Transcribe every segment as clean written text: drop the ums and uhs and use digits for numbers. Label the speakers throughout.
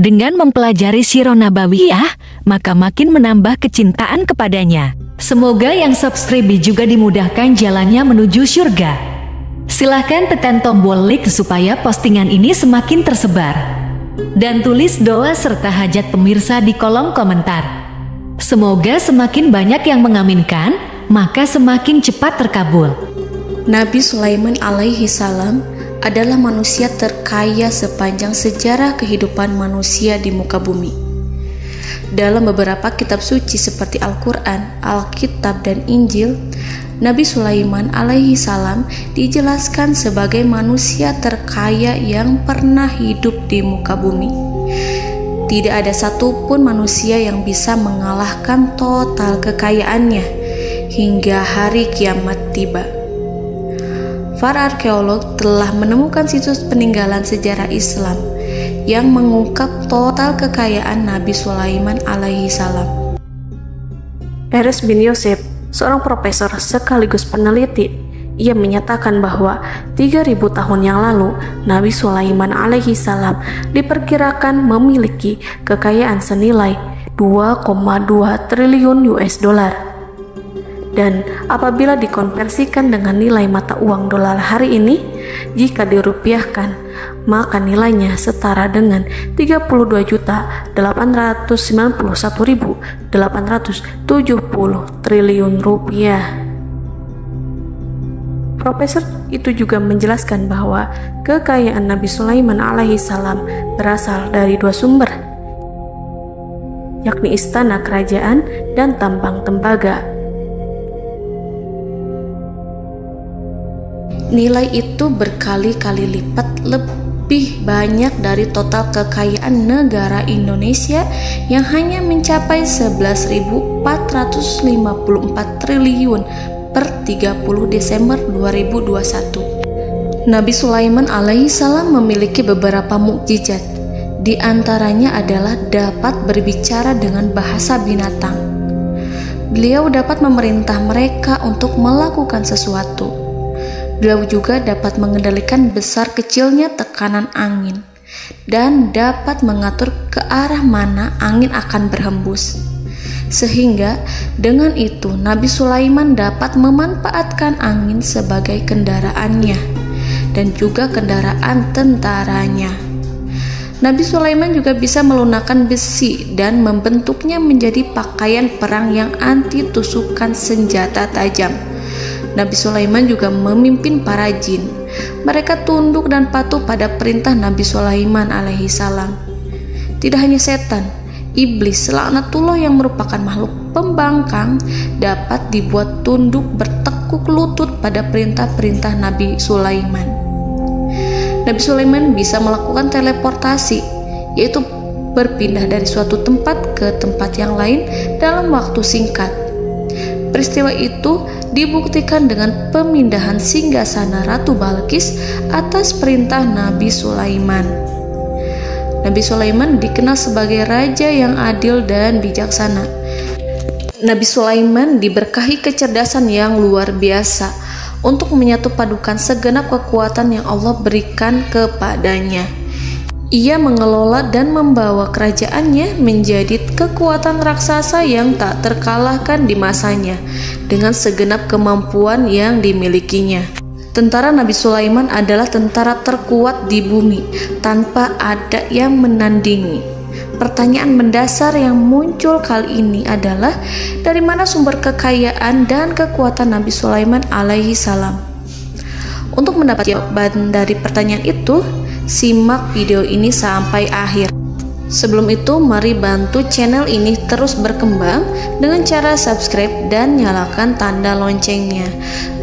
Speaker 1: Dengan mempelajari Sirah Nabawiyah, maka makin menambah kecintaan kepadanya. Semoga yang subscribe juga dimudahkan jalannya menuju surga. Silahkan tekan tombol like supaya postingan ini semakin tersebar. Dan tulis doa serta hajat pemirsa di kolom komentar. Semoga semakin banyak yang mengaminkan, maka semakin cepat terkabul.
Speaker 2: Nabi Sulaiman alaihi salam adalah manusia terkaya sepanjang sejarah kehidupan manusia di muka bumi. Dalam beberapa kitab suci seperti Al-Quran, Alkitab, dan Injil, Nabi Sulaiman alaihi salam dijelaskan sebagai manusia terkaya yang pernah hidup di muka bumi. Tidak ada satupun manusia yang bisa mengalahkan total kekayaannya hingga hari kiamat tiba. Para arkeolog telah menemukan situs peninggalan sejarah Islam yang mengungkap total kekayaan Nabi Sulaiman alaihi salam.
Speaker 3: Erez bin Yosef, seorang profesor sekaligus peneliti, ia menyatakan bahwa 3.000 tahun yang lalu Nabi Sulaiman alaihi salam diperkirakan memiliki kekayaan senilai 2,2 triliun US dollar. Dan apabila dikonversikan dengan nilai mata uang dolar hari ini, jika dirupiahkan, maka nilainya setara dengan 32.891.870 triliun rupiah. Profesor itu juga menjelaskan bahwa kekayaan Nabi Sulaiman alaihi salam berasal dari dua sumber, yakni istana kerajaan dan tambang tembaga.
Speaker 2: Nilai itu berkali-kali lipat lebih banyak dari total kekayaan negara Indonesia yang hanya mencapai 11.454 triliun per 30 Desember 2021. Nabi Sulaiman alaihi salam memiliki beberapa mukjizat. Di antaranya adalah dapat berbicara dengan bahasa binatang. Beliau dapat memerintah mereka untuk melakukan sesuatu. Beliau juga dapat mengendalikan besar kecilnya tekanan angin dan dapat mengatur ke arah mana angin akan berhembus. Sehingga dengan itu Nabi Sulaiman dapat memanfaatkan angin sebagai kendaraannya dan juga kendaraan tentaranya. Nabi Sulaiman juga bisa melunakkan besi dan membentuknya menjadi pakaian perang yang anti tusukan senjata tajam. Nabi Sulaiman juga memimpin para jin. Mereka tunduk dan patuh pada perintah Nabi Sulaiman alaihi salam. Tidak hanya setan, iblis laknatullah yang merupakan makhluk pembangkang dapat dibuat tunduk bertekuk lutut pada perintah-perintah Nabi Sulaiman. Nabi Sulaiman bisa melakukan teleportasi, yaitu berpindah dari suatu tempat ke tempat yang lain dalam waktu singkat. Peristiwa itu dibuktikan dengan pemindahan singgasana Ratu Balqis atas perintah Nabi Sulaiman. Nabi Sulaiman dikenal sebagai raja yang adil dan bijaksana. Nabi Sulaiman diberkahi kecerdasan yang luar biasa untuk menyatu padukan segenap kekuatan yang Allah berikan kepadanya. Ia mengelola dan membawa kerajaannya menjadi kekuatan raksasa yang tak terkalahkan di masanya dengan segenap kemampuan yang dimilikinya. Tentara Nabi Sulaiman adalah tentara terkuat di bumi tanpa ada yang menandingi. Pertanyaan mendasar yang muncul kali ini adalah dari mana sumber kekayaan dan kekuatan Nabi Sulaiman alaihi salam? Untuk mendapat jawaban dari pertanyaan itu, simak video ini sampai akhir. Sebelum itu, mari bantu channel ini terus berkembang dengan cara subscribe dan nyalakan tanda loncengnya.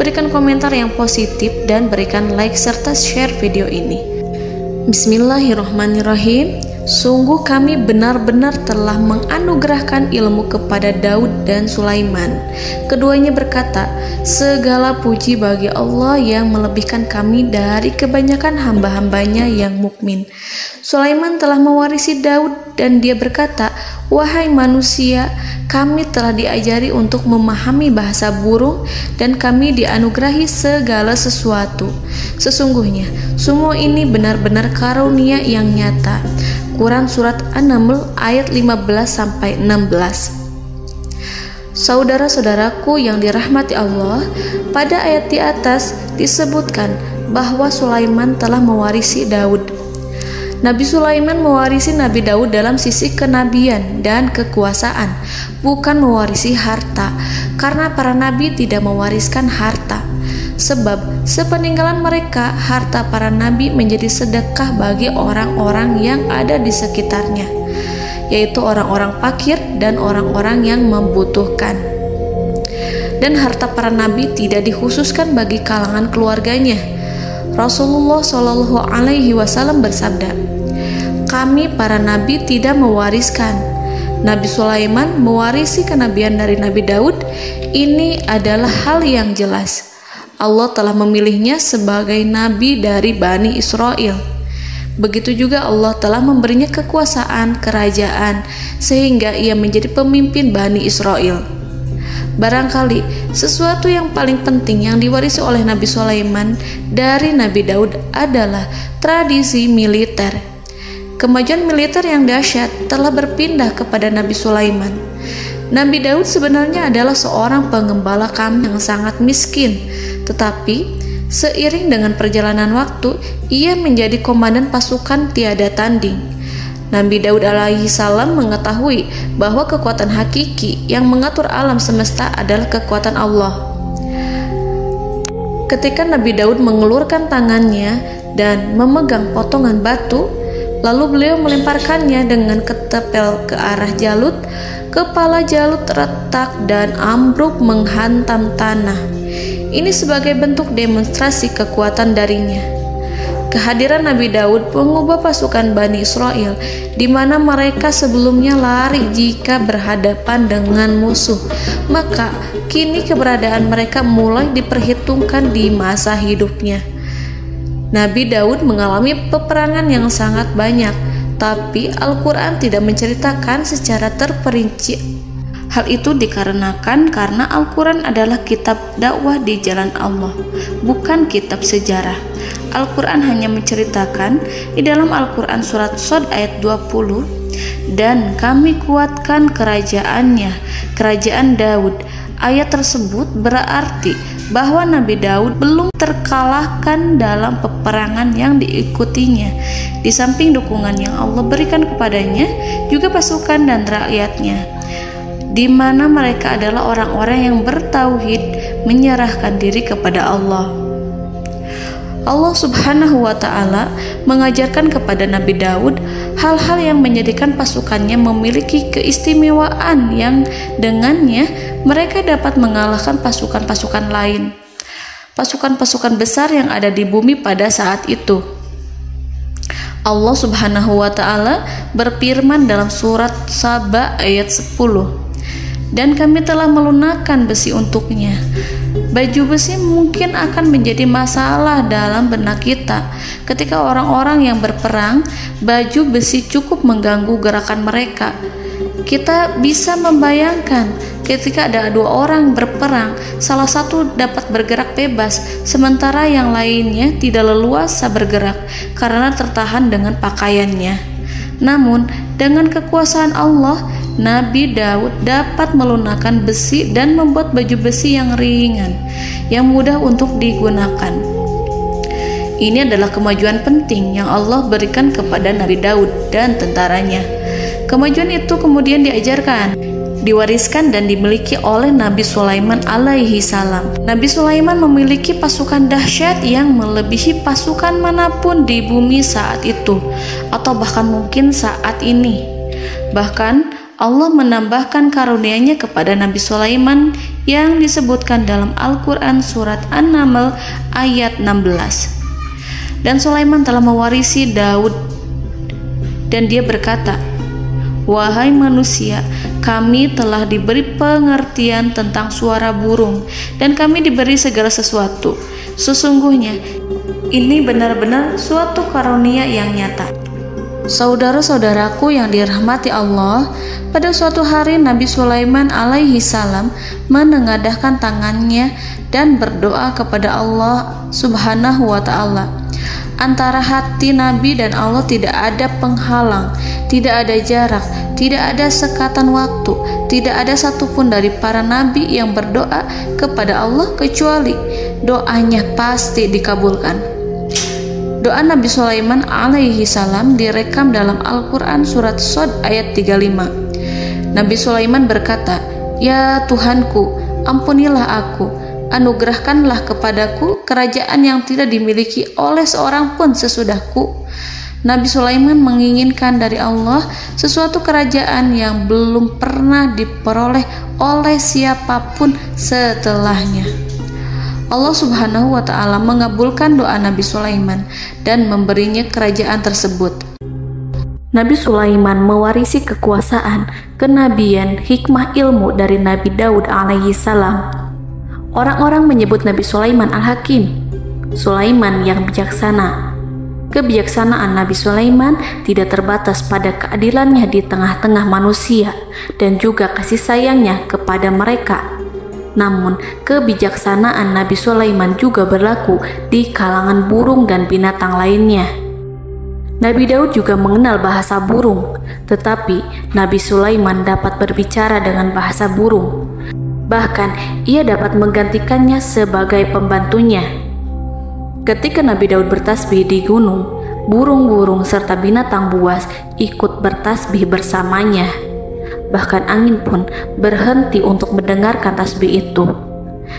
Speaker 2: Berikan komentar yang positif dan berikan like serta share video ini. Bismillahirrahmanirrahim. Sungguh kami benar-benar telah menganugerahkan ilmu kepada Daud dan Sulaiman. Keduanya berkata, segala puji bagi Allah yang melebihkan kami dari kebanyakan hamba-hambanya yang mukmin. Sulaiman telah mewarisi Daud dan dia berkata, wahai manusia, kami telah diajari untuk memahami bahasa burung dan kami dianugerahi segala sesuatu. Sesungguhnya semua ini benar-benar karunia yang nyata. Quran Surat An-Naml ayat 15-16. Saudara-saudaraku yang dirahmati Allah, pada ayat di atas disebutkan bahwa Sulaiman telah mewarisi Daud. Nabi Sulaiman mewarisi Nabi Daud dalam sisi kenabian dan kekuasaan, bukan mewarisi harta, karena para nabi tidak mewariskan harta. Sebab sepeninggalan mereka, harta para nabi menjadi sedekah bagi orang-orang yang ada di sekitarnya, yaitu orang-orang fakir dan orang-orang yang membutuhkan. Dan harta para nabi tidak dikhususkan bagi kalangan keluarganya. Rasulullah Shallallahu Alaihi Wasallam bersabda, "Kami para nabi tidak mewariskan." Nabi Sulaiman mewarisi kenabian dari Nabi Daud. Ini adalah hal yang jelas. Allah telah memilihnya sebagai nabi dari Bani Israel. Begitu juga Allah telah memberinya kekuasaan kerajaan sehingga ia menjadi pemimpin Bani Israel. Barangkali sesuatu yang paling penting yang diwarisi oleh Nabi Sulaiman dari Nabi Daud adalah tradisi militer. Kemajuan militer yang dahsyat telah berpindah kepada Nabi Sulaiman. Nabi Daud sebenarnya adalah seorang pengembala kambing yang sangat miskin, tetapi seiring dengan perjalanan waktu, ia menjadi komandan pasukan tiada tanding. Nabi Daud alaihi salam mengetahui bahwa kekuatan hakiki yang mengatur alam semesta adalah kekuatan Allah. Ketika Nabi Daud mengelurkan tangannya dan memegang potongan batu, lalu beliau melemparkannya dengan ketepel ke arah Jalut, kepala Jalut retak dan ambruk menghantam tanah. Ini sebagai bentuk demonstrasi kekuatan darinya. Kehadiran Nabi Daud mengubah pasukan Bani Israel, di mana mereka sebelumnya lari jika berhadapan dengan musuh. Maka kini keberadaan mereka mulai diperhitungkan di masa hidupnya. Nabi Daud mengalami peperangan yang sangat banyak, tapi Al-Quran tidak menceritakan secara terperinci. Hal itu dikarenakan karena Al-Quran adalah kitab dakwah di jalan Allah, bukan kitab sejarah. Al-Quran hanya menceritakan di dalam Al-Quran surat Shad ayat 20, "Dan kami kuatkan kerajaannya, kerajaan Daud." Ayat tersebut berarti bahwa Nabi Daud belum terkalahkan dalam peperangan yang diikutinya. Di samping dukungan yang Allah berikan kepadanya, juga pasukan dan rakyatnya, di mana mereka adalah orang-orang yang bertauhid, menyerahkan diri kepada Allah. Allah Subhanahu wa Ta'ala mengajarkan kepada Nabi Daud hal-hal yang menjadikan pasukannya memiliki keistimewaan yang dengannya mereka dapat mengalahkan pasukan-pasukan lain, pasukan-pasukan besar yang ada di bumi pada saat itu. Allah Subhanahu wa Ta'ala berfirman dalam surat Saba ayat 10, "Dan kami telah melunakkan besi untuknya." Baju besi mungkin akan menjadi masalah dalam benak kita. Ketika orang-orang yang berperang, baju besi cukup mengganggu gerakan mereka. Kita bisa membayangkan ketika ada dua orang berperang, salah satu dapat bergerak bebas, sementara yang lainnya tidak leluasa bergerak karena tertahan dengan pakaiannya. Namun, dengan kekuasaan Allah, Nabi Daud dapat melunakkan besi dan membuat baju besi yang ringan, yang mudah untuk digunakan. Ini adalah kemajuan penting yang Allah berikan kepada Nabi Daud dan tentaranya. Kemajuan itu kemudian diajarkan, diwariskan dan dimiliki oleh Nabi Sulaiman alaihi salam. Nabi Sulaiman memiliki pasukan dahsyat yang melebihi pasukan manapun di bumi saat itu, atau bahkan mungkin saat ini. Bahkan Allah menambahkan karunia-Nya kepada Nabi Sulaiman yang disebutkan dalam Al-Quran surat An-Naml ayat 16. Dan Sulaiman telah mewarisi Daud, dan dia berkata, "Wahai manusia, kami telah diberi pengertian tentang suara burung, dan kami diberi segala sesuatu. Sesungguhnya ini benar-benar suatu karunia yang nyata." Saudara-saudaraku yang dirahmati Allah, pada suatu hari Nabi Sulaiman alaihi salam menengadahkan tangannya dan berdoa kepada Allah Subhanahu wa ta'ala. Antara hati Nabi dan Allah tidak ada penghalang, tidak ada jarak, tidak ada sekatan waktu, tidak ada satupun dari para nabi yang berdoa kepada Allah kecuali doanya pasti dikabulkan. Doa Nabi Sulaiman alaihi salam direkam dalam Al-Quran surat Shad ayat 35. Nabi Sulaiman berkata, "Ya Tuhanku, ampunilah aku, anugerahkanlah kepadaku kerajaan yang tidak dimiliki oleh seorang pun sesudahku." Nabi Sulaiman menginginkan dari Allah sesuatu kerajaan yang belum pernah diperoleh oleh siapapun setelahnya. Allah Subhanahu wa ta'ala mengabulkan doa Nabi Sulaiman dan memberinya kerajaan tersebut.
Speaker 3: Nabi Sulaiman mewarisi kekuasaan, kenabian, hikmah ilmu dari Nabi Daud alaihi salam. Orang-orang menyebut Nabi Sulaiman Al-Hakim, Sulaiman yang bijaksana. Kebijaksanaan Nabi Sulaiman tidak terbatas pada keadilannya di tengah-tengah manusia dan juga kasih sayangnya kepada mereka. Namun, kebijaksanaan Nabi Sulaiman juga berlaku di kalangan burung dan binatang lainnya. Nabi Daud juga mengenal bahasa burung, tetapi Nabi Sulaiman dapat berbicara dengan bahasa burung. Bahkan, ia dapat menggantikannya sebagai pembantunya. Ketika Nabi Daud bertasbih di gunung, burung-burung serta binatang buas ikut bertasbih bersamanya. Bahkan angin pun berhenti untuk mendengarkan tasbih itu.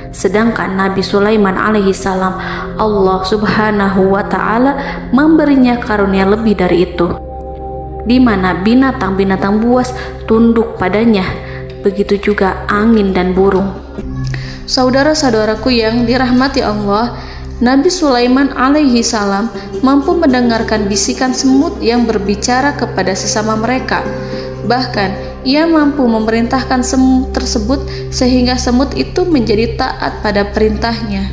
Speaker 3: Sedangkan Nabi Sulaiman alaihi salam, Allah Subhanahu wa ta'ala memberinya karunia lebih dari itu, di mana binatang-binatang buas tunduk padanya, begitu juga angin dan burung.
Speaker 2: Saudara-saudaraku yang dirahmati Allah, Nabi Sulaiman alaihi salam mampu mendengarkan bisikan semut yang berbicara kepada sesama mereka. Bahkan ia mampu memerintahkan semut tersebut sehingga semut itu menjadi taat pada perintahnya.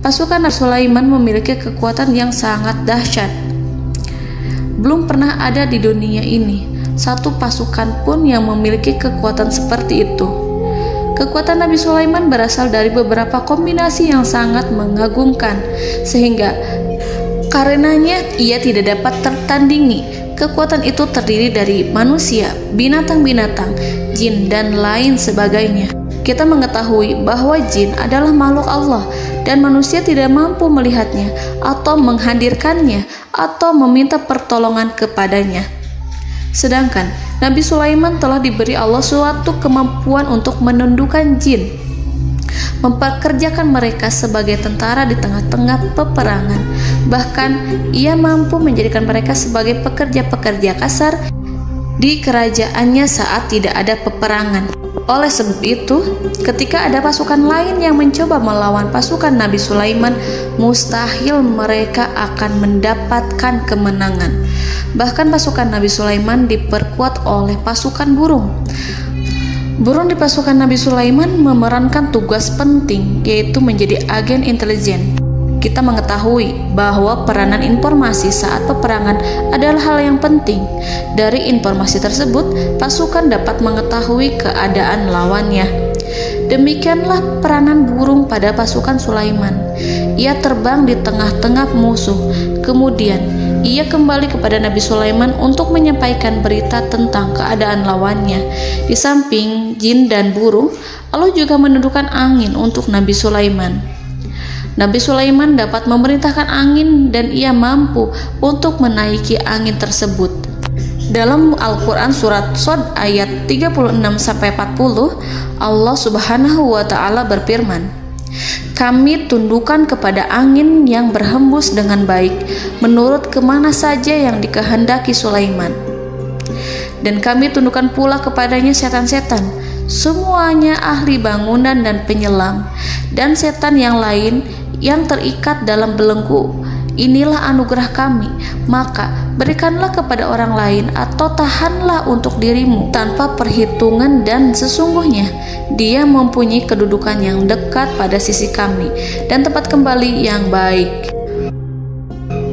Speaker 2: Pasukan Nabi Sulaiman memiliki kekuatan yang sangat dahsyat. Belum pernah ada di dunia ini satu pasukan pun yang memiliki kekuatan seperti itu. Kekuatan Nabi Sulaiman berasal dari beberapa kombinasi yang sangat mengagumkan, sehingga karenanya ia tidak dapat tertandingi. Kekuatan itu terdiri dari manusia, binatang-binatang, jin, dan lain sebagainya. Kita mengetahui bahwa jin adalah makhluk Allah dan manusia tidak mampu melihatnya atau menghadirkannya atau meminta pertolongan kepadanya. Sedangkan Nabi Sulaiman telah diberi Allah suatu kemampuan untuk menundukkan jin, memperkerjakan mereka sebagai tentara di tengah-tengah peperangan. Bahkan ia mampu menjadikan mereka sebagai pekerja-pekerja kasar di kerajaannya saat tidak ada peperangan. Oleh sebab itu, ketika ada pasukan lain yang mencoba melawan pasukan Nabi Sulaiman, mustahil mereka akan mendapatkan kemenangan. Bahkan pasukan Nabi Sulaiman diperkuat oleh pasukan burung. Burung di pasukan Nabi Sulaiman memerankan tugas penting, yaitu menjadi agen intelijen. Kita mengetahui bahwa peranan informasi saat peperangan adalah hal yang penting. Dari informasi tersebut, pasukan dapat mengetahui keadaan lawannya. Demikianlah peranan burung pada pasukan Sulaiman. Ia terbang di tengah-tengah musuh. Kemudian, ia kembali kepada Nabi Sulaiman untuk menyampaikan berita tentang keadaan lawannya. Di samping jin dan burung, Allah juga menundukkan angin untuk Nabi Sulaiman. Nabi Sulaiman dapat memerintahkan angin dan ia mampu untuk menaiki angin tersebut. Dalam Al-Quran surat Shad ayat 36-40, Allah Subhanahu wa ta'ala berfirman, "Kami tundukkan kepada angin yang berhembus dengan baik menurut kemana saja yang dikehendaki Sulaiman. Dan kami tundukkan pula kepadanya setan-setan, semuanya ahli bangunan dan penyelam, dan setan yang lain yang terikat dalam belenggu. Inilah anugerah kami, maka berikanlah kepada orang lain atau tahanlah untuk dirimu tanpa perhitungan, dan sesungguhnya dia mempunyai kedudukan yang dekat pada sisi kami dan tempat kembali yang baik."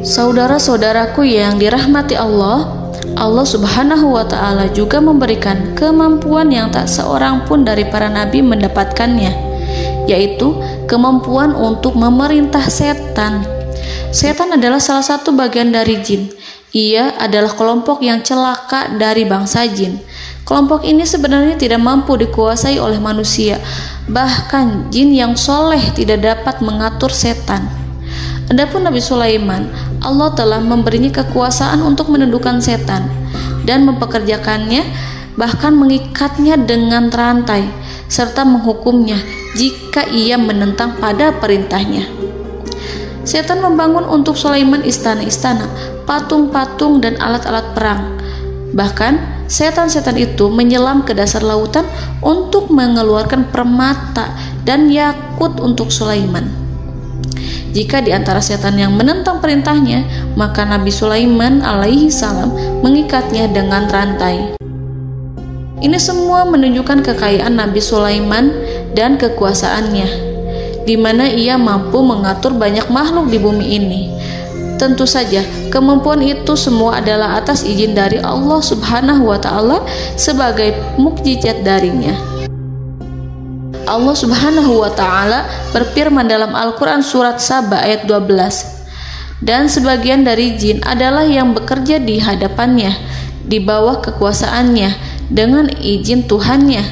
Speaker 2: Saudara-saudaraku yang dirahmati Allah, Allah Subhanahu wa Ta'ala juga memberikan kemampuan yang tak seorang pun dari para nabi mendapatkannya, yaitu kemampuan untuk memerintah setan. Setan adalah salah satu bagian dari jin. Ia adalah kelompok yang celaka dari bangsa jin. Kelompok ini sebenarnya tidak mampu dikuasai oleh manusia. Bahkan jin yang soleh tidak dapat mengatur setan. Adapun Nabi Sulaiman, Allah telah memberinya kekuasaan untuk menundukkan setan dan mempekerjakannya, bahkan mengikatnya dengan rantai serta menghukumnya jika ia menentang pada perintahnya. Setan membangun untuk Sulaiman istana-istana, patung-patung dan alat-alat perang. Bahkan setan-setan itu menyelam ke dasar lautan untuk mengeluarkan permata dan yakut untuk Sulaiman. Jika di antara setan yang menentang perintahnya, maka Nabi Sulaiman alaihi salam mengikatnya dengan rantai. Ini semua menunjukkan kekayaan Nabi Sulaiman dan kekuasaannya, di mana ia mampu mengatur banyak makhluk di bumi ini. Tentu saja, kemampuan itu semua adalah atas izin dari Allah Subhanahu wa Ta'ala sebagai mukjizat darinya. Allah Subhanahu wa Ta'ala berfirman dalam Al-Quran surat Saba ayat 12, dan sebagian dari jin adalah yang bekerja di hadapannya di bawah kekuasaannya dengan izin Tuhannya,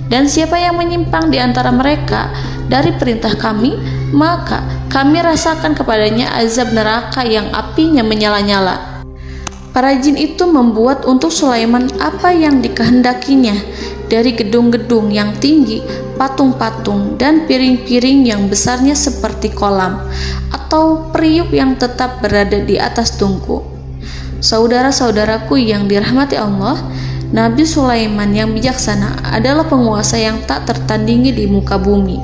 Speaker 2: dan siapa yang menyimpang di antara mereka dari perintah kami, maka kami rasakan kepadanya azab neraka yang apinya menyala-nyala. Para jin itu membuat untuk Sulaiman apa yang dikehendakinya, dari gedung-gedung yang tinggi, patung-patung, dan piring-piring yang besarnya seperti kolam, atau periuk yang tetap berada di atas tungku. Saudara-saudaraku yang dirahmati Allah, Nabi Sulaiman yang bijaksana adalah penguasa yang tak tertandingi di muka bumi.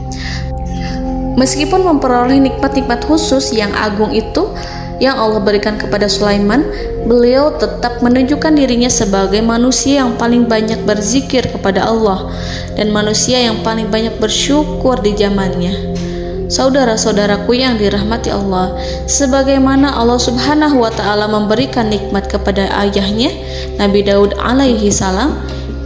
Speaker 2: Meskipun memperoleh nikmat-nikmat khusus yang agung itu yang Allah berikan kepada Sulaiman, beliau tetap menunjukkan dirinya sebagai manusia yang paling banyak berzikir kepada Allah dan manusia yang paling banyak bersyukur di zamannya. Saudara-saudaraku yang dirahmati Allah, sebagaimana Allah Subhanahu wa Ta'ala memberikan nikmat kepada ayahnya Nabi Daud alaihi salam,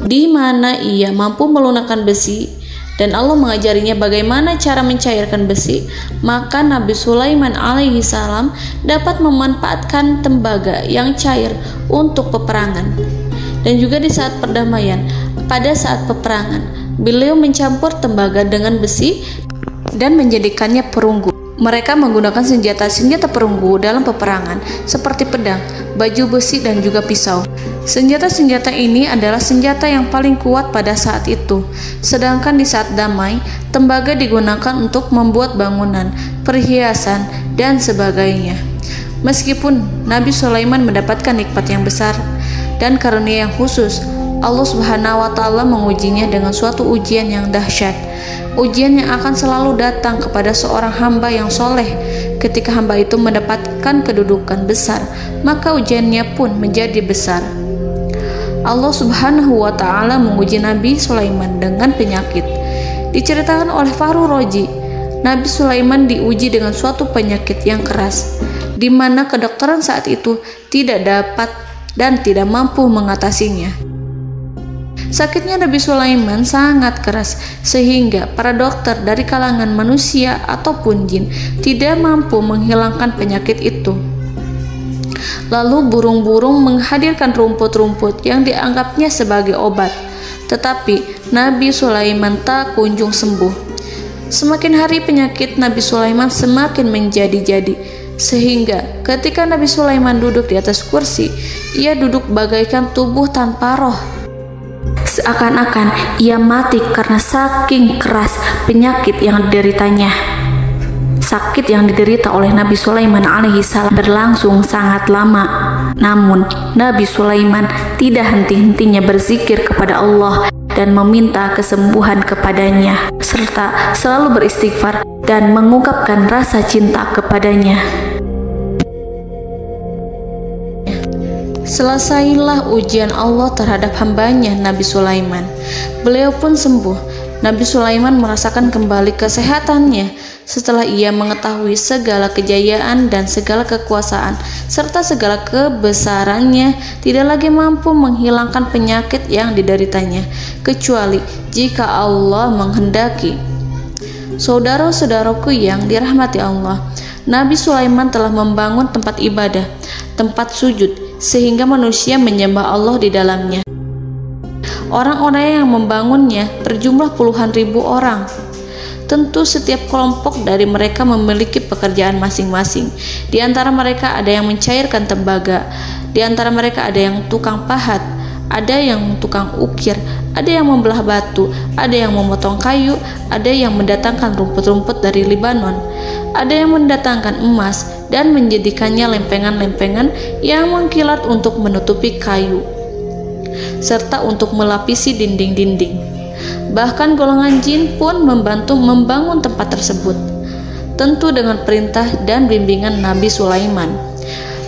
Speaker 2: di mana ia mampu melunakkan besi, dan Allah mengajarinya bagaimana cara mencairkan besi, maka Nabi Sulaiman alaihi salam dapat memanfaatkan tembaga yang cair untuk peperangan. Dan juga di saat perdamaian, pada saat peperangan, beliau mencampur tembaga dengan besi dan menjadikannya perunggu. Mereka menggunakan senjata-senjata perunggu dalam peperangan seperti pedang, baju besi, dan juga pisau. Senjata-senjata ini adalah senjata yang paling kuat pada saat itu. Sedangkan di saat damai, tembaga digunakan untuk membuat bangunan, perhiasan, dan sebagainya. Meskipun Nabi Sulaiman mendapatkan nikmat yang besar dan karunia yang khusus, Allah Subhanahu wa Ta'ala mengujinya dengan suatu ujian yang dahsyat. Ujian yang akan selalu datang kepada seorang hamba yang soleh. Ketika hamba itu mendapatkan kedudukan besar, maka ujiannya pun menjadi besar. Allah Subhanahu wa Ta'ala menguji Nabi Sulaiman dengan penyakit. Diceritakan oleh Fahru Roji, Nabi Sulaiman diuji dengan suatu penyakit yang keras, di mana kedokteran saat itu tidak dapat dan tidak mampu mengatasinya. Sakitnya Nabi Sulaiman sangat keras sehingga para dokter dari kalangan manusia ataupun jin tidak mampu menghilangkan penyakit itu. Lalu burung-burung menghadirkan rumput-rumput yang dianggapnya sebagai obat, tetapi Nabi Sulaiman tak kunjung sembuh. Semakin hari penyakit Nabi Sulaiman semakin menjadi-jadi, sehingga ketika Nabi Sulaiman duduk di atas kursi, ia duduk bagaikan tubuh tanpa roh.
Speaker 3: Seakan-akan ia mati karena saking keras penyakit yang dideritanya. Sakit yang diderita oleh Nabi Sulaiman alaihi salam berlangsung sangat lama. Namun Nabi Sulaiman tidak henti-hentinya berzikir kepada Allah dan meminta kesembuhan kepadanya, serta selalu beristighfar dan mengungkapkan rasa cinta kepadanya.
Speaker 2: Selesailah ujian Allah terhadap hambanya Nabi Sulaiman. Beliau pun sembuh Nabi Sulaiman merasakan kembali kesehatannya setelah ia mengetahui segala kejayaan dan segala kekuasaan serta segala kebesarannya tidak lagi mampu menghilangkan penyakit yang dideritanya kecuali jika Allah menghendaki. Saudara-saudaraku yang dirahmati Allah, Nabi Sulaiman telah membangun tempat ibadah, tempat sujud, sehingga manusia menyembah Allah di dalamnya. Orang-orang yang membangunnya berjumlah puluhan ribu orang. Tentu setiap kelompok dari mereka memiliki pekerjaan masing-masing. Di antara mereka ada yang mencairkan tembaga, di antara mereka ada yang tukang pahat, ada yang tukang ukir, ada yang membelah batu, ada yang memotong kayu, ada yang mendatangkan rumput-rumput dari Libanon, ada yang mendatangkan emas dan menjadikannya lempengan-lempengan yang mengkilat untuk menutupi kayu serta untuk melapisi dinding-dinding. Bahkan golongan jin pun membantu membangun tempat tersebut, tentu dengan perintah dan bimbingan Nabi Sulaiman.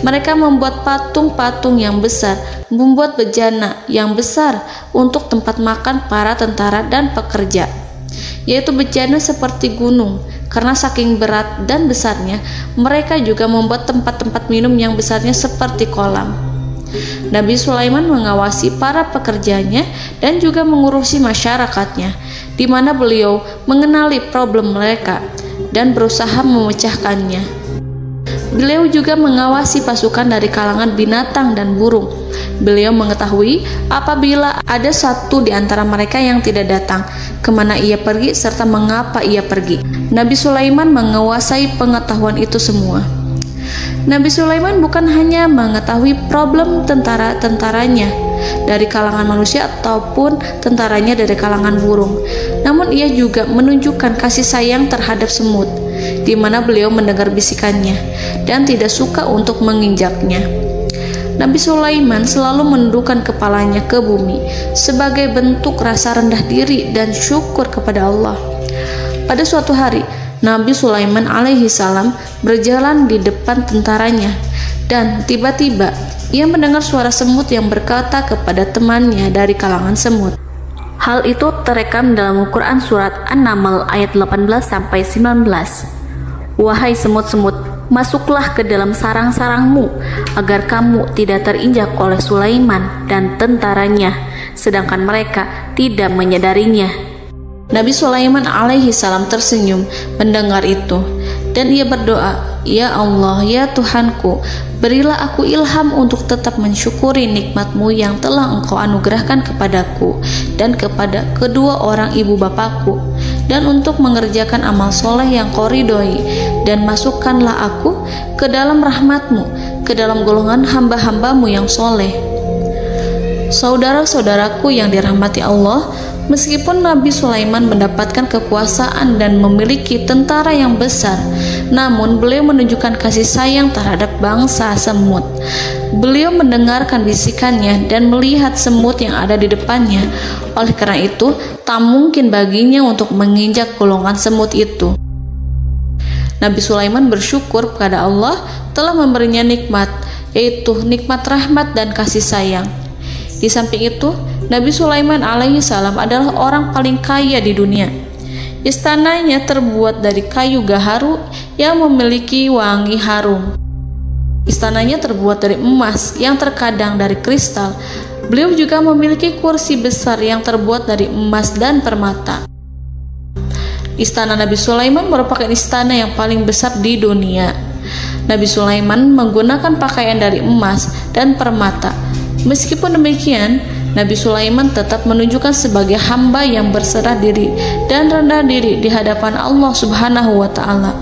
Speaker 2: Mereka membuat patung-patung yang besar, membuat bejana yang besar untuk tempat makan para tentara dan pekerja, yaitu bejana seperti gunung. Karena saking berat dan besarnya, mereka juga membuat tempat-tempat minum yang besarnya seperti kolam. Nabi Sulaiman mengawasi para pekerjanya dan juga mengurusi masyarakatnya, di mana beliau mengenali problem mereka dan berusaha memecahkannya. Beliau juga mengawasi pasukan dari kalangan binatang dan burung. Beliau mengetahui apabila ada satu di antara mereka yang tidak datang, kemana ia pergi serta mengapa ia pergi. Nabi Sulaiman menguasai pengetahuan itu semua. Nabi Sulaiman bukan hanya mengetahui problem tentara-tentaranya dari kalangan manusia ataupun tentaranya dari kalangan burung, namun ia juga menunjukkan kasih sayang terhadap semut, di mana beliau mendengar bisikannya dan tidak suka untuk menginjaknya. Nabi Sulaiman selalu menundukkan kepalanya ke bumi sebagai bentuk rasa rendah diri dan syukur kepada Allah. Pada suatu hari, Nabi Sulaiman alaihi salam berjalan di depan tentaranya dan tiba-tiba ia mendengar suara semut yang berkata kepada temannya dari kalangan semut.
Speaker 3: Hal itu terekam dalam Al-Quran surat An-Naml ayat 18-19. Wahai semut-semut, masuklah ke dalam sarang-sarangmu agar kamu tidak terinjak oleh Sulaiman dan tentaranya, sedangkan mereka tidak menyadarinya.
Speaker 2: Nabi Sulaiman alaihi salam tersenyum mendengar itu dan ia berdoa, "Ya Allah, ya Tuhanku, berilah aku ilham untuk tetap mensyukuri nikmat-Mu yang telah Engkau anugerahkan kepadaku dan kepada kedua orang ibu bapakku, dan untuk mengerjakan amal soleh yang Kau ridhoi, dan masukkanlah aku ke dalam rahmat-Mu, ke dalam golongan hamba-hamba-Mu yang soleh." Saudara-saudaraku yang dirahmati Allah, meskipun Nabi Sulaiman mendapatkan kekuasaan dan memiliki tentara yang besar, namun beliau menunjukkan kasih sayang terhadap bangsa semut. Beliau mendengarkan bisikannya dan melihat semut yang ada di depannya. Oleh karena itu, tak mungkin baginya untuk menginjak golongan semut itu. Nabi Sulaiman bersyukur kepada Allah telah memberinya nikmat, yaitu nikmat rahmat dan kasih sayang. Di samping itu, Nabi Sulaiman alaihi salam adalah orang paling kaya di dunia. Istananya terbuat dari kayu gaharu yang memiliki wangi harum. Istananya terbuat dari emas yang terkadang dari kristal. Beliau juga memiliki kursi besar yang terbuat dari emas dan permata. Istana Nabi Sulaiman merupakan istana yang paling besar di dunia. Nabi Sulaiman menggunakan pakaian dari emas dan permata. Meskipun demikian, Nabi Sulaiman tetap menunjukkan sebagai hamba yang berserah diri dan rendah diri di hadapan Allah Subhanahu wa Ta'ala.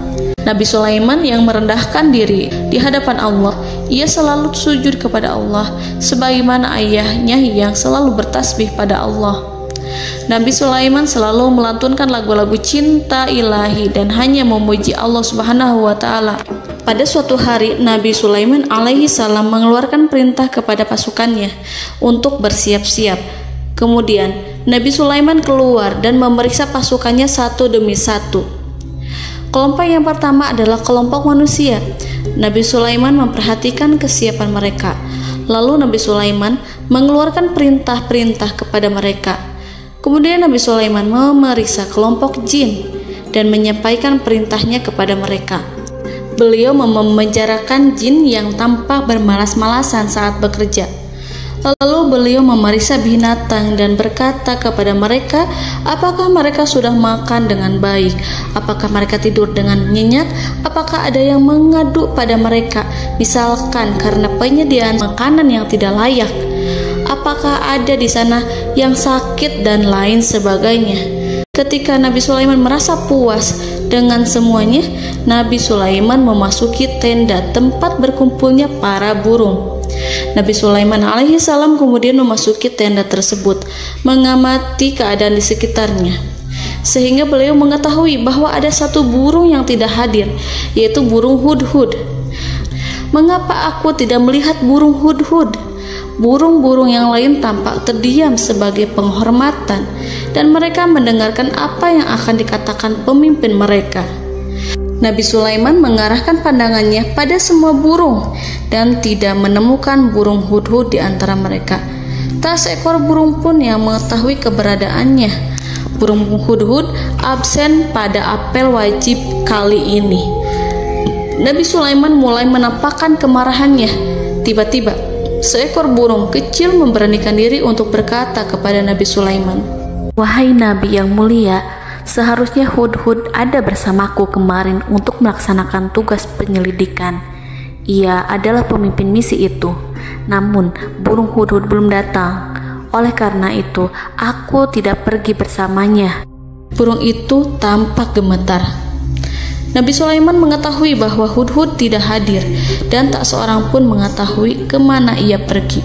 Speaker 2: Nabi Sulaiman yang merendahkan diri di hadapan Allah, ia selalu sujud kepada Allah, sebagaimana ayahnya yang selalu bertasbih pada Allah. Nabi Sulaiman selalu melantunkan lagu-lagu cinta ilahi dan hanya memuji Allah Subhanahu wa Ta'ala. Pada suatu hari, Nabi Sulaiman alaihi salam mengeluarkan perintah kepada pasukannya untuk bersiap-siap. Kemudian, Nabi Sulaiman keluar dan memeriksa pasukannya satu demi satu. Kelompok yang pertama adalah kelompok manusia. Nabi Sulaiman memperhatikan kesiapan mereka. Lalu Nabi Sulaiman mengeluarkan perintah-perintah kepada mereka. Kemudian Nabi Sulaiman memeriksa kelompok jin dan menyampaikan perintahnya kepada mereka. Beliau memenjarakan jin yang tampak bermalas-malasan saat bekerja. Lalu beliau memeriksa binatang dan berkata kepada mereka, apakah mereka sudah makan dengan baik? Apakah mereka tidur dengan nyenyak? Apakah ada yang mengadu pada mereka, misalkan karena penyediaan makanan yang tidak layak? Apakah ada di sana yang sakit dan lain sebagainya? Ketika Nabi Sulaiman merasa puas dengan semuanya, Nabi Sulaiman memasuki tenda tempat berkumpulnya para burung. Nabi Sulaiman alaihi salam kemudian memasuki tenda tersebut, mengamati keadaan di sekitarnya, sehingga beliau mengetahui bahwa ada satu burung yang tidak hadir, yaitu burung hudhud. Mengapa aku tidak melihat burung hudhud? Burung-burung yang lain tampak terdiam sebagai penghormatan, dan mereka mendengarkan apa yang akan dikatakan pemimpin mereka. Nabi Sulaiman mengarahkan pandangannya pada semua burung dan tidak menemukan burung hudhud di antara mereka. Tak seekor burung pun yang mengetahui keberadaannya. Burung hudhud absen pada apel wajib kali ini. Nabi Sulaiman mulai menampakkan kemarahannya. Tiba-tiba, seekor burung kecil memberanikan diri untuk berkata kepada Nabi Sulaiman,
Speaker 3: "Wahai Nabi yang mulia, seharusnya hudhud ada bersamaku kemarin untuk melaksanakan tugas penyelidikan. Ia adalah pemimpin misi itu. Namun, burung hudhud belum datang. Oleh karena itu, aku tidak pergi bersamanya."
Speaker 2: Burung itu tampak gemetar. Nabi Sulaiman mengetahui bahwa hudhud tidak hadir dan tak seorang pun mengetahui kemana ia pergi.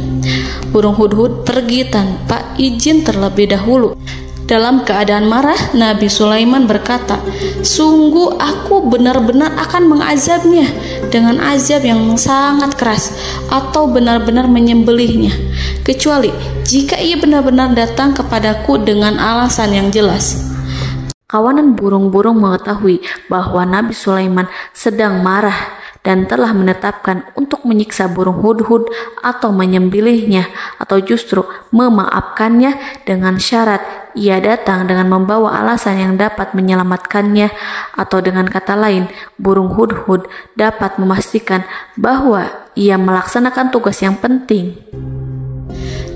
Speaker 2: Burung hudhud pergi tanpa izin terlebih dahulu. Dalam keadaan marah, Nabi Sulaiman berkata, "Sungguh aku benar-benar akan mengazabnya dengan azab yang sangat keras atau benar-benar menyembelihnya, kecuali jika ia benar-benar datang kepadaku dengan alasan yang jelas."
Speaker 3: Kawanan burung-burung mengetahui bahwa Nabi Sulaiman sedang marah dan telah menetapkan untuk menyiksa burung hudhud atau menyembelihnya atau justru memaafkannya dengan syarat ia datang dengan membawa alasan yang dapat menyelamatkannya, atau dengan kata lain, burung hudhud dapat memastikan bahwa ia melaksanakan tugas yang penting.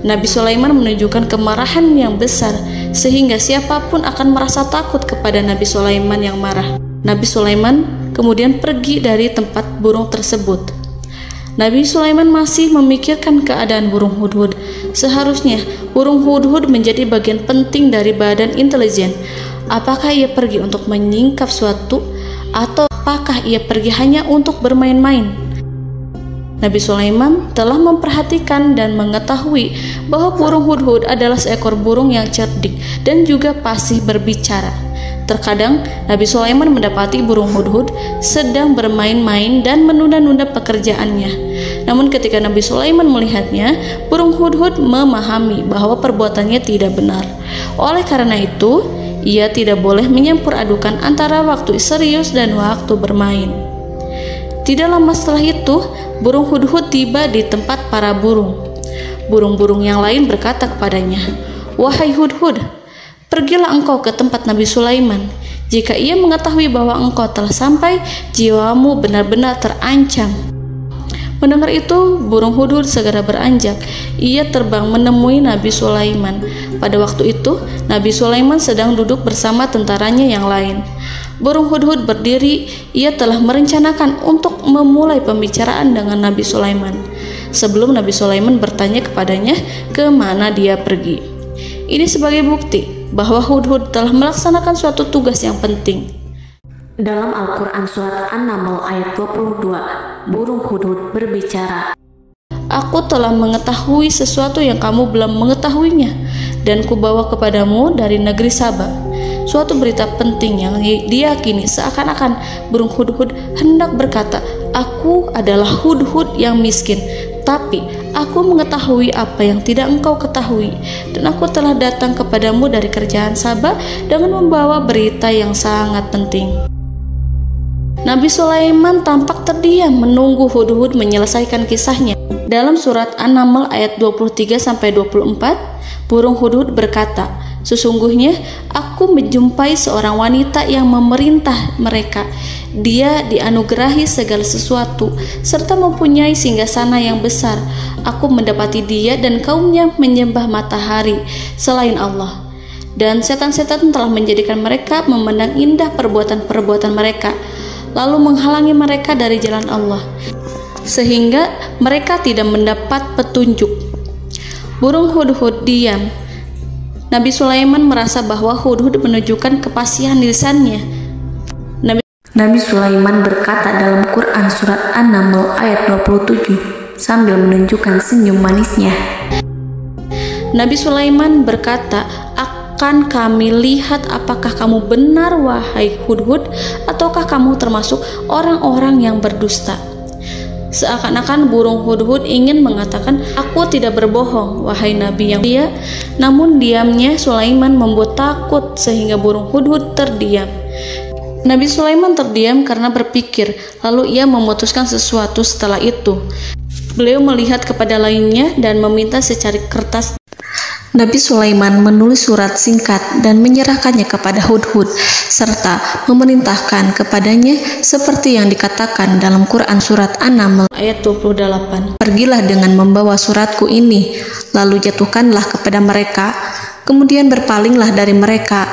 Speaker 2: Nabi Sulaiman menunjukkan kemarahan yang besar sehingga siapapun akan merasa takut kepada Nabi Sulaiman yang marah. Nabi Sulaiman kemudian pergi dari tempat burung tersebut. Nabi Sulaiman masih memikirkan keadaan burung hudhud. Seharusnya burung hudhud menjadi bagian penting dari badan intelijen. Apakah ia pergi untuk menyingkap suatu, atau apakah ia pergi hanya untuk bermain-main? Nabi Sulaiman telah memperhatikan dan mengetahui bahwa burung hudhud adalah seekor burung yang cerdik dan juga fasih berbicara. Terkadang Nabi Sulaiman mendapati burung hudhud sedang bermain-main dan menunda-nunda pekerjaannya. Namun ketika Nabi Sulaiman melihatnya, burung hudhud memahami bahwa perbuatannya tidak benar. Oleh karena itu, ia tidak boleh menyampur adukan antara waktu serius dan waktu bermain. Tidak lama setelah itu, burung hudhud tiba di tempat para burung. Burung-burung yang lain berkata kepadanya, "Wahai hudhud, pergilah engkau ke tempat Nabi Sulaiman. Jika ia mengetahui bahwa engkau telah sampai, jiwamu benar-benar terancam." Mendengar itu, burung hudhud segera beranjak. Ia terbang menemui Nabi Sulaiman. Pada waktu itu, Nabi Sulaiman sedang duduk bersama tentaranya yang lain. Burung hudhud berdiri. Ia telah merencanakan untuk memulai pembicaraan dengan Nabi Sulaiman sebelum Nabi Sulaiman bertanya kepadanya kemana dia pergi. Ini sebagai bukti bahwa hudhud telah melaksanakan suatu tugas yang penting.
Speaker 3: Dalam Al-Quran Surat An-Naml ayat 22, burung hudhud berbicara,
Speaker 2: "Aku telah mengetahui sesuatu yang kamu belum mengetahuinya, dan kubawa kepadamu dari negeri Saba suatu berita penting yang diyakini seakan-akan burung hudhud hendak berkata, 'Aku adalah hudhud yang miskin, tapi aku mengetahui apa yang tidak engkau ketahui, dan aku telah datang kepadamu dari kerajaan Saba dengan membawa berita yang sangat penting.'" Nabi Sulaiman tampak terdiam menunggu hudhud menyelesaikan kisahnya. Dalam surat An-Naml ayat 23-24, burung hudhud berkata, Sesungguhnya aku menjumpai seorang wanita yang memerintah mereka. Dia dianugerahi segala sesuatu serta mempunyai singgasana yang besar. Aku mendapati dia dan kaumnya menyembah matahari selain Allah. Dan setan-setan telah menjadikan mereka memandang indah perbuatan-perbuatan mereka, lalu menghalangi mereka dari jalan Allah, sehingga mereka tidak mendapat petunjuk. Burung hudhud diam. Nabi Sulaiman merasa bahwa hudhud menunjukkan kepasihan lisannya.
Speaker 3: Nabi Sulaiman berkata dalam Quran surat An-Naml ayat 27 sambil menunjukkan senyum manisnya.
Speaker 2: Nabi Sulaiman berkata, "Akan kami lihat apakah kamu benar wahai hudhud, ataukah kamu termasuk orang-orang yang berdusta." Seakan-akan burung hudhud ingin mengatakan, "Aku tidak berbohong, wahai Nabi yang mulia." Namun diamnya Sulaiman membuat takut sehingga burung hudhud terdiam. Nabi Sulaiman terdiam karena berpikir, lalu ia memutuskan sesuatu setelah itu. Beliau melihat kepada lainnya dan meminta secari kertas.
Speaker 3: Nabi Sulaiman menulis surat singkat dan menyerahkannya kepada hudhud serta memerintahkan kepadanya seperti yang dikatakan dalam Quran surat An-Naml
Speaker 2: ayat 28.
Speaker 3: "Pergilah dengan membawa suratku ini, lalu jatuhkanlah kepada mereka, kemudian berpalinglah dari mereka,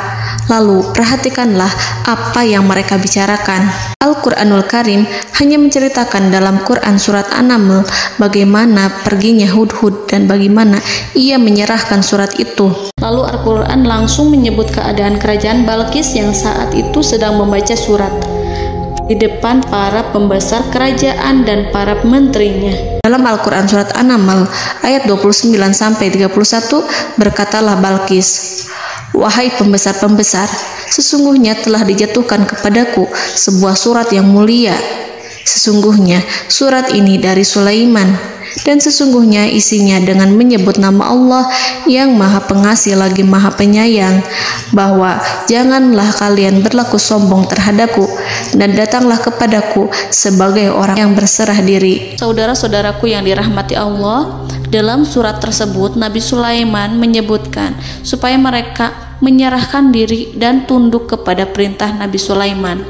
Speaker 3: lalu perhatikanlah apa yang mereka bicarakan." Al-Quranul Karim hanya menceritakan dalam Quran surat An-Naml bagaimana perginya hudhud dan bagaimana ia menyerahkan surat itu.
Speaker 2: Lalu Al-Quran langsung menyebut keadaan kerajaan Balqis yang saat itu sedang membaca surat di depan para pembesar kerajaan dan para menterinya.
Speaker 3: Dalam Al-Quran surat An-Naml ayat 29-31 berkatalah Balqis, "Wahai pembesar-pembesar, sesungguhnya telah dijatuhkan kepadaku sebuah surat yang mulia. Sesungguhnya surat ini dari Sulaiman, dan sesungguhnya isinya dengan menyebut nama Allah yang Maha Pengasih lagi Maha Penyayang, bahwa janganlah kalian berlaku sombong terhadapku, dan datanglah kepadaku sebagai orang yang berserah diri."
Speaker 2: Saudara-saudaraku yang dirahmati Allah, dalam surat tersebut Nabi Sulaiman menyebutkan supaya mereka menyerahkan diri dan tunduk kepada perintah Nabi Sulaiman.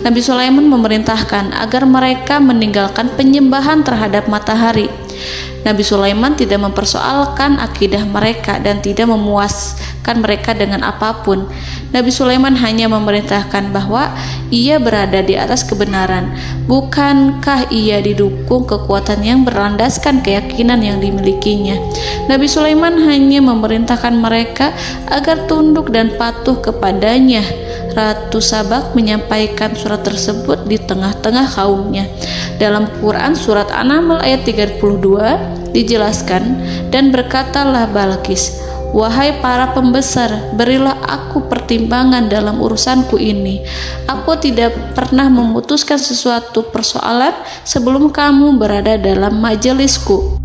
Speaker 2: Nabi Sulaiman memerintahkan agar mereka meninggalkan penyembahan terhadap matahari. Nabi Sulaiman tidak mempersoalkan akidah mereka dan tidak memuaskan mereka dengan apapun. Nabi Sulaiman hanya memerintahkan bahwa ia berada di atas kebenaran. Bukankah ia didukung kekuatan yang berlandaskan keyakinan yang dimilikinya? Nabi Sulaiman hanya memerintahkan mereka agar tunduk dan patuh kepadanya. Ratu Sabak menyampaikan surat tersebut di tengah-tengah kaumnya. Dalam Quran surat An-Naml ayat 32 dijelaskan, "Dan berkatalah Balqis, wahai para pembesar, berilah aku pertimbangan dalam urusanku ini. Aku tidak pernah memutuskan sesuatu persoalan sebelum kamu berada dalam majelisku."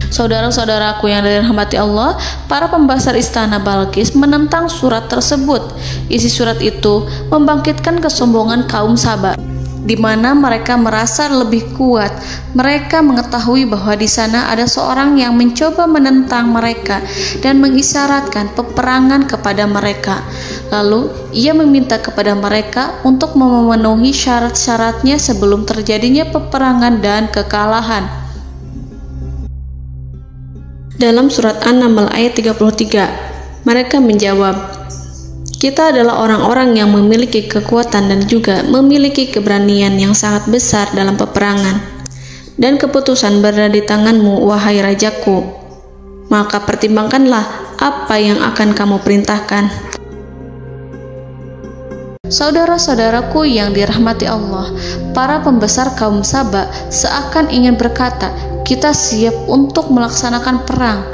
Speaker 2: Saudara-saudaraku yang dirahmati Allah, para pembesar istana Balqis menentang surat tersebut. Isi surat itu membangkitkan kesombongan kaum Sabak, di mana mereka merasa lebih kuat. Mereka mengetahui bahwa di sana ada seorang yang mencoba menentang mereka dan mengisyaratkan peperangan kepada mereka. Lalu ia meminta kepada mereka untuk memenuhi syarat-syaratnya sebelum terjadinya peperangan dan kekalahan. Dalam surat An-Naml ayat 33, mereka menjawab, "Kita adalah orang-orang yang memiliki kekuatan dan juga memiliki keberanian yang sangat besar dalam peperangan. Dan keputusan berada di tanganmu, wahai rajaku. Maka pertimbangkanlah apa yang akan kamu perintahkan." Saudara-saudaraku yang dirahmati Allah, para pembesar kaum Sabak seakan ingin berkata, "Kita siap untuk melaksanakan perang."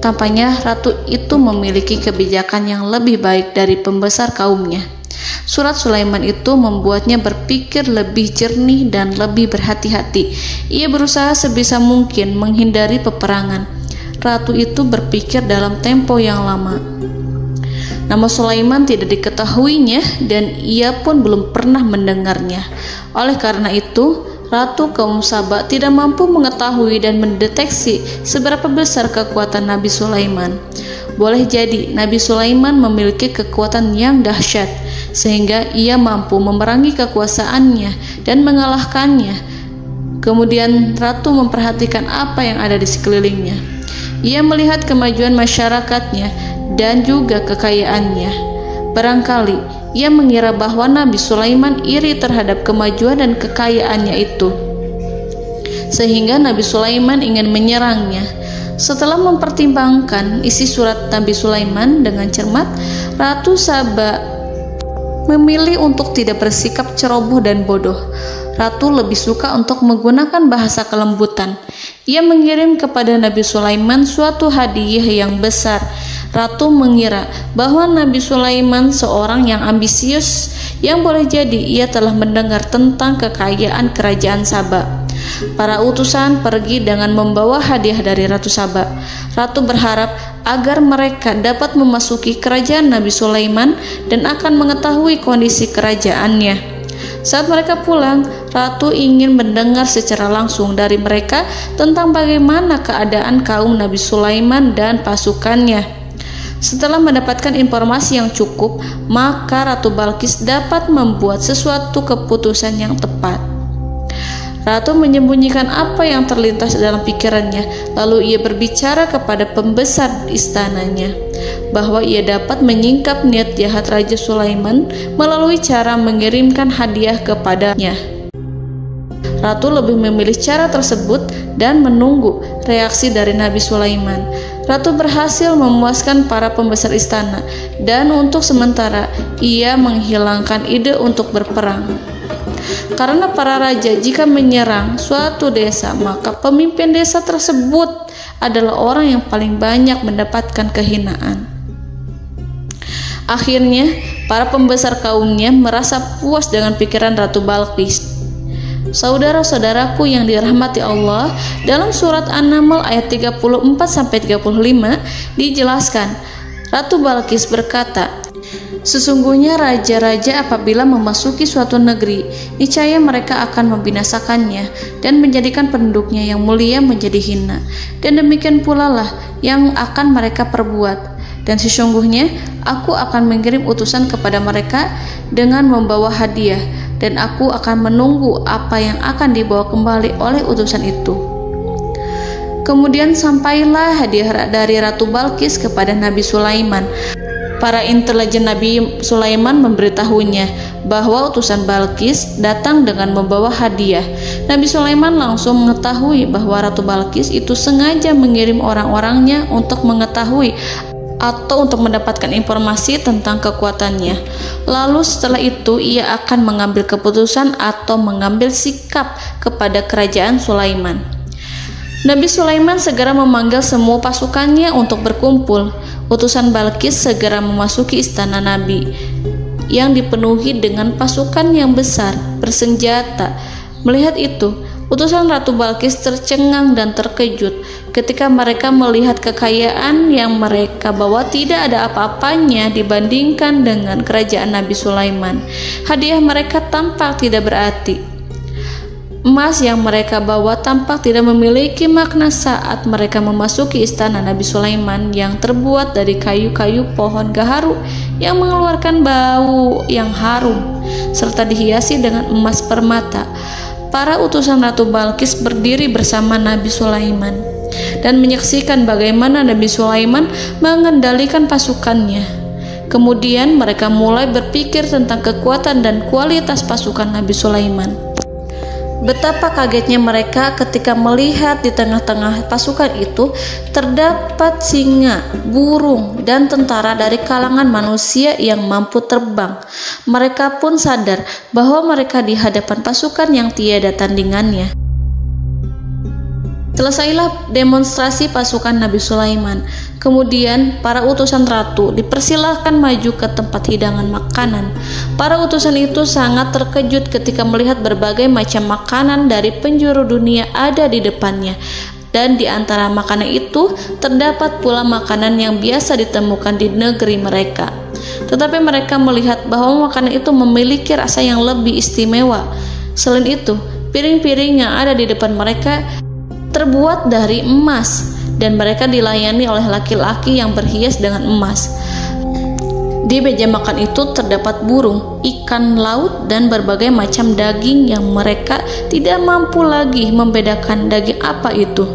Speaker 2: Tampaknya ratu itu memiliki kebijakan yang lebih baik dari pembesar kaumnya. Surat Sulaiman itu membuatnya berpikir lebih jernih dan lebih berhati-hati. Ia berusaha sebisa mungkin menghindari peperangan. Ratu itu berpikir dalam tempo yang lama. Nama Sulaiman tidak diketahuinya dan ia pun belum pernah mendengarnya. Oleh karena itu, Ratu kaum Sabak tidak mampu mengetahui dan mendeteksi seberapa besar kekuatan Nabi Sulaiman. boleh jadi Nabi Sulaiman memiliki kekuatan yang dahsyat sehingga ia mampu memerangi kekuasaannya dan mengalahkannya. Kemudian ratu memperhatikan apa yang ada di sekelilingnya. Ia melihat kemajuan masyarakatnya dan juga kekayaannya. Barangkali ia mengira bahwa Nabi Sulaiman iri terhadap kemajuan dan kekayaannya itu, sehingga Nabi Sulaiman ingin menyerangnya. Setelah mempertimbangkan isi surat Nabi Sulaiman dengan cermat, Ratu Saba memilih untuk tidak bersikap ceroboh dan bodoh. Ratu lebih suka untuk menggunakan bahasa kelembutan. Ia mengirim kepada Nabi Sulaiman suatu hadiah yang besar. Ratu mengira bahwa Nabi Sulaiman seorang yang ambisius, yang boleh jadi ia telah mendengar tentang kekayaan kerajaan Saba. Para utusan pergi dengan membawa hadiah dari Ratu Saba. Ratu berharap agar mereka dapat memasuki kerajaan Nabi Sulaiman dan akan mengetahui kondisi kerajaannya. Saat mereka pulang, Ratu ingin mendengar secara langsung dari mereka tentang bagaimana keadaan kaum Nabi Sulaiman dan pasukannya. Setelah mendapatkan informasi yang cukup, maka Ratu Balqis dapat membuat sesuatu keputusan yang tepat. Ratu menyembunyikan apa yang terlintas dalam pikirannya, lalu ia berbicara kepada pembesar istananya bahwa ia dapat menyingkap niat jahat Raja Sulaiman melalui cara mengirimkan hadiah kepadanya. Ratu lebih memilih cara tersebut dan menunggu reaksi dari Nabi Sulaiman. Ratu berhasil memuaskan para pembesar istana, dan untuk sementara ia menghilangkan ide untuk berperang. Karena para raja jika menyerang suatu desa, maka pemimpin desa tersebut adalah orang yang paling banyak mendapatkan kehinaan. Akhirnya, para pembesar kaumnya merasa puas dengan pikiran Ratu Balqis. Saudara-saudaraku yang dirahmati Allah, dalam surat An-Naml ayat 34-35 dijelaskan, Ratu Balqis berkata, "Sesungguhnya raja-raja apabila memasuki suatu negeri, niscaya mereka akan membinasakannya dan menjadikan penduduknya yang mulia menjadi hina. Dan demikian pula lah yang akan mereka perbuat. Dan sesungguhnya aku akan mengirim utusan kepada mereka dengan membawa hadiah, dan aku akan menunggu apa yang akan dibawa kembali oleh utusan itu." Kemudian sampailah hadiah dari Ratu Balqis kepada Nabi Sulaiman. Para intelijen Nabi Sulaiman memberitahunya bahwa utusan Balqis datang dengan membawa hadiah. Nabi Sulaiman langsung mengetahui bahwa Ratu Balqis itu sengaja mengirim orang-orangnya untuk mengetahui atau untuk mendapatkan informasi tentang kekuatannya. Lalu setelah itu ia akan mengambil keputusan atau mengambil sikap kepada kerajaan Sulaiman. Nabi Sulaiman segera memanggil semua pasukannya untuk berkumpul. Utusan Balqis segera memasuki istana Nabi yang dipenuhi dengan pasukan yang besar bersenjata. Melihat itu, utusan Ratu Balqis tercengang dan terkejut ketika mereka melihat kekayaan yang mereka bawa tidak ada apa-apanya dibandingkan dengan kerajaan Nabi Sulaiman. Hadiah mereka tampak tidak berarti. Emas yang mereka bawa tampak tidak memiliki makna saat mereka memasuki istana Nabi Sulaiman yang terbuat dari kayu-kayu pohon gaharu yang mengeluarkan bau yang harum serta dihiasi dengan emas permata. Para utusan Ratu Balqis berdiri bersama Nabi Sulaiman dan menyaksikan bagaimana Nabi Sulaiman mengendalikan pasukannya. Kemudian mereka mulai berpikir tentang kekuatan dan kualitas pasukan Nabi Sulaiman. Betapa kagetnya mereka ketika melihat di tengah-tengah pasukan itu terdapat singa, burung, dan tentara dari kalangan manusia yang mampu terbang. Mereka pun sadar bahwa mereka di hadapan pasukan yang tiada tandingannya. Selesailah demonstrasi pasukan Nabi Sulaiman. Kemudian para utusan ratu dipersilahkan maju ke tempat hidangan makanan. Para utusan itu sangat terkejut ketika melihat berbagai macam makanan dari penjuru dunia ada di depannya. Dan di antara makanan itu terdapat pula makanan yang biasa ditemukan di negeri mereka. Tetapi mereka melihat bahwa makanan itu memiliki rasa yang lebih istimewa. Selain itu, piring-piring yang ada di depan mereka terbuat dari emas dan mereka dilayani oleh laki-laki yang berhias dengan emas. Di meja makan itu terdapat burung, ikan laut, dan berbagai macam daging yang mereka tidak mampu lagi membedakan daging apa itu.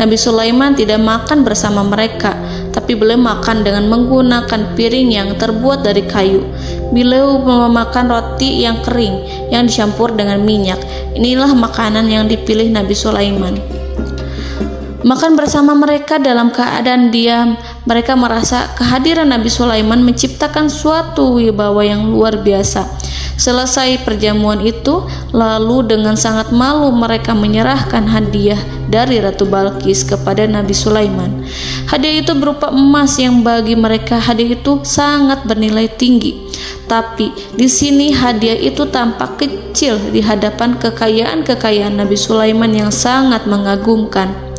Speaker 2: Nabi Sulaiman tidak makan bersama mereka, tapi beliau makan dengan menggunakan piring yang terbuat dari kayu. Beliau memakan roti yang kering yang dicampur dengan minyak. Inilah makanan yang dipilih Nabi Sulaiman. Makan bersama mereka dalam keadaan diam, mereka merasa kehadiran Nabi Sulaiman menciptakan suatu wibawa yang luar biasa. Selesai perjamuan itu, lalu dengan sangat malu mereka menyerahkan hadiah dari Ratu Balqis kepada Nabi Sulaiman. Hadiah itu berupa emas yang bagi mereka hadiah itu sangat bernilai tinggi. Tapi di sini hadiah itu tampak kecil di hadapan kekayaan Nabi Sulaiman yang sangat mengagumkan.